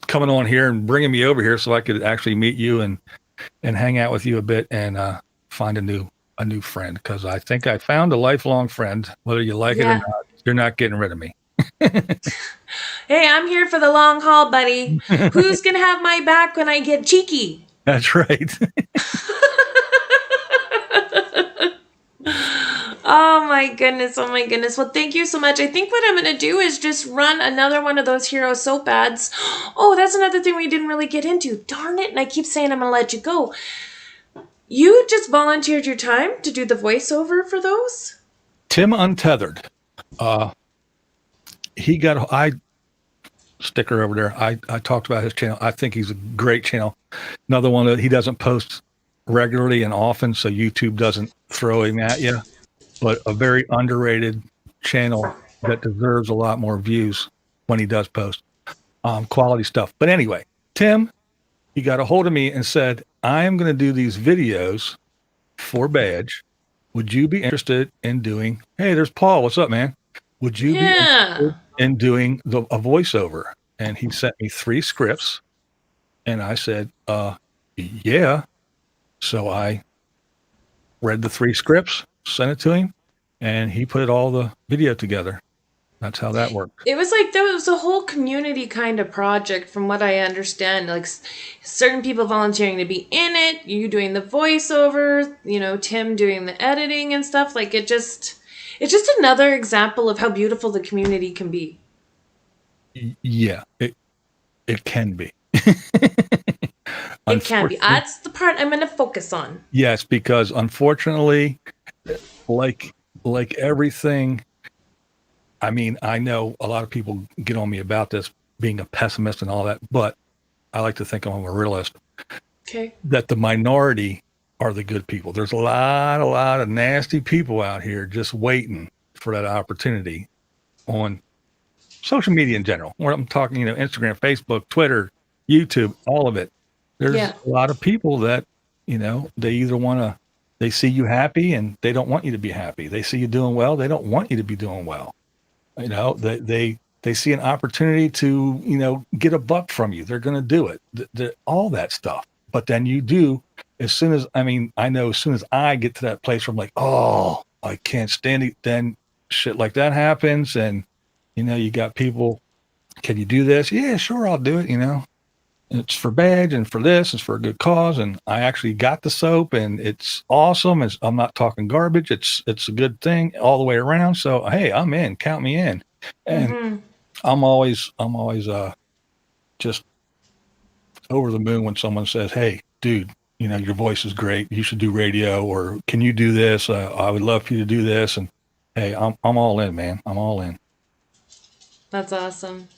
coming on here and bringing me over here so I could actually meet you and hang out with you a bit and find a new friend, because I think I found a lifelong friend. Whether you like it or not, you're not getting rid of me. Hey, I'm here for the long haul, buddy. Who's gonna have my back when I get cheeky? That's right. Oh my goodness. Oh my goodness. Well, thank you so much. I think what I'm going to do is just run another one of those hero soap ads. Oh, that's another thing we didn't really get into. Darn it. And I keep saying I'm going to let you go. You just volunteered your time to do the voiceover for those? Tim Untethered. He got I sticker over there. I talked about his channel. I think he's a great channel. Another one that he doesn't post regularly and often, so YouTube doesn't throw him at you. But a very underrated channel that deserves a lot more views when he does post quality stuff. But anyway, Tim, he got a hold of me and said, I am going to do these videos for Badge. Would you be interested in doing, hey, there's Paul. What's up, man? Would you be interested in doing a voiceover? And he sent me 3 scripts. And I said, yeah. So I read the 3 scripts, sent it to him, and he put all the video together. That's how that worked. It was like there was a whole community kind of project, from what I understand. Like certain people volunteering to be in it, you doing the voiceover, Tim doing the editing and stuff. Like it's just another example of how beautiful the community can be. Yeah, it can be. It can be. That's the part I'm going to focus on. Yes, because unfortunately, like everything, I mean, I know a lot of people get on me about this, being a pessimist and all that, but I like to think I'm a realist. Okay. That the minority are the good people. There's a lot of nasty people out here just waiting for that opportunity on social media in general. Where I'm talking, Instagram, Facebook, Twitter, YouTube, all of it. There's a lot of people that, they either they see you happy and they don't want you to be happy. They see you doing well. They don't want you to be doing well. They see an opportunity to, get a buck from you. They're going to do it. All that stuff. But then you do, as soon as I get to that place where I'm like, oh, I can't stand it. Then shit like that happens. And, you got people, can you do this? Yeah, sure. I'll do it. It's for Badge and for this, it's for a good cause. And I actually got the soap and it's awesome. I'm not talking garbage. It's a good thing all the way around. So, hey, I'm in, count me in. And I'm always just over the moon when someone says, hey, dude, your voice is great. You should do radio, or can you do this? I would love for you to do this. And hey, I'm all in, man. I'm all in. That's awesome.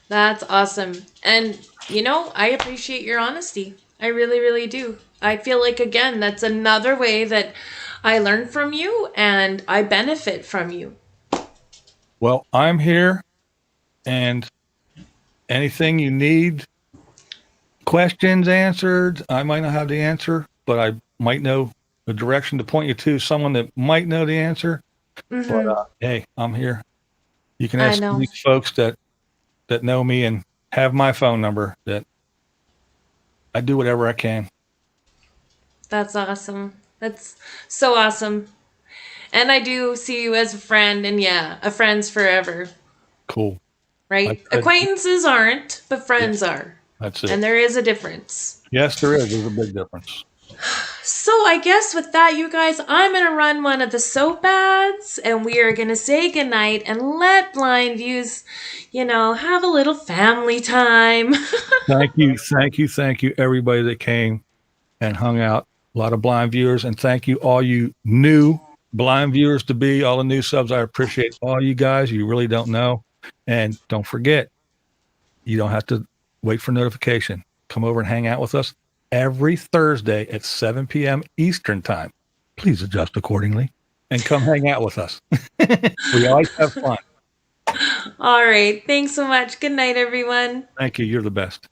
That's awesome. And, I appreciate your honesty. I really, really do. I feel like, again, that's another way that I learn from you and I benefit from you. Well, I'm here, and anything you need, questions answered, I might not have the answer, but I might know the direction to point you to someone that might know the answer. But hey, I'm here. You can ask these folks that know me and have my phone number, that I do whatever I can. That's awesome. That's so awesome. And I do see you as a friend, and a friend's forever. Cool. Right? Acquaintances aren't, but friends are. That's it. And there is a difference. Yes, there is. There's a big difference. So I guess with that, you guys, I'm going to run one of the soap ads, and we are going to say goodnight and let BlindViews, have a little family time. Thank you, everybody that came and hung out. A lot of blind viewers, and thank you, all you new blind viewers to be, all the new subs. I appreciate all you guys. You really don't know. And don't forget, you don't have to wait for notification. Come over and hang out with us every Thursday at 7 p.m. Eastern time. Please adjust accordingly. and come hang out with us. We always have fun. All right. Thanks so much. Good night, everyone. Thank you. You're the best.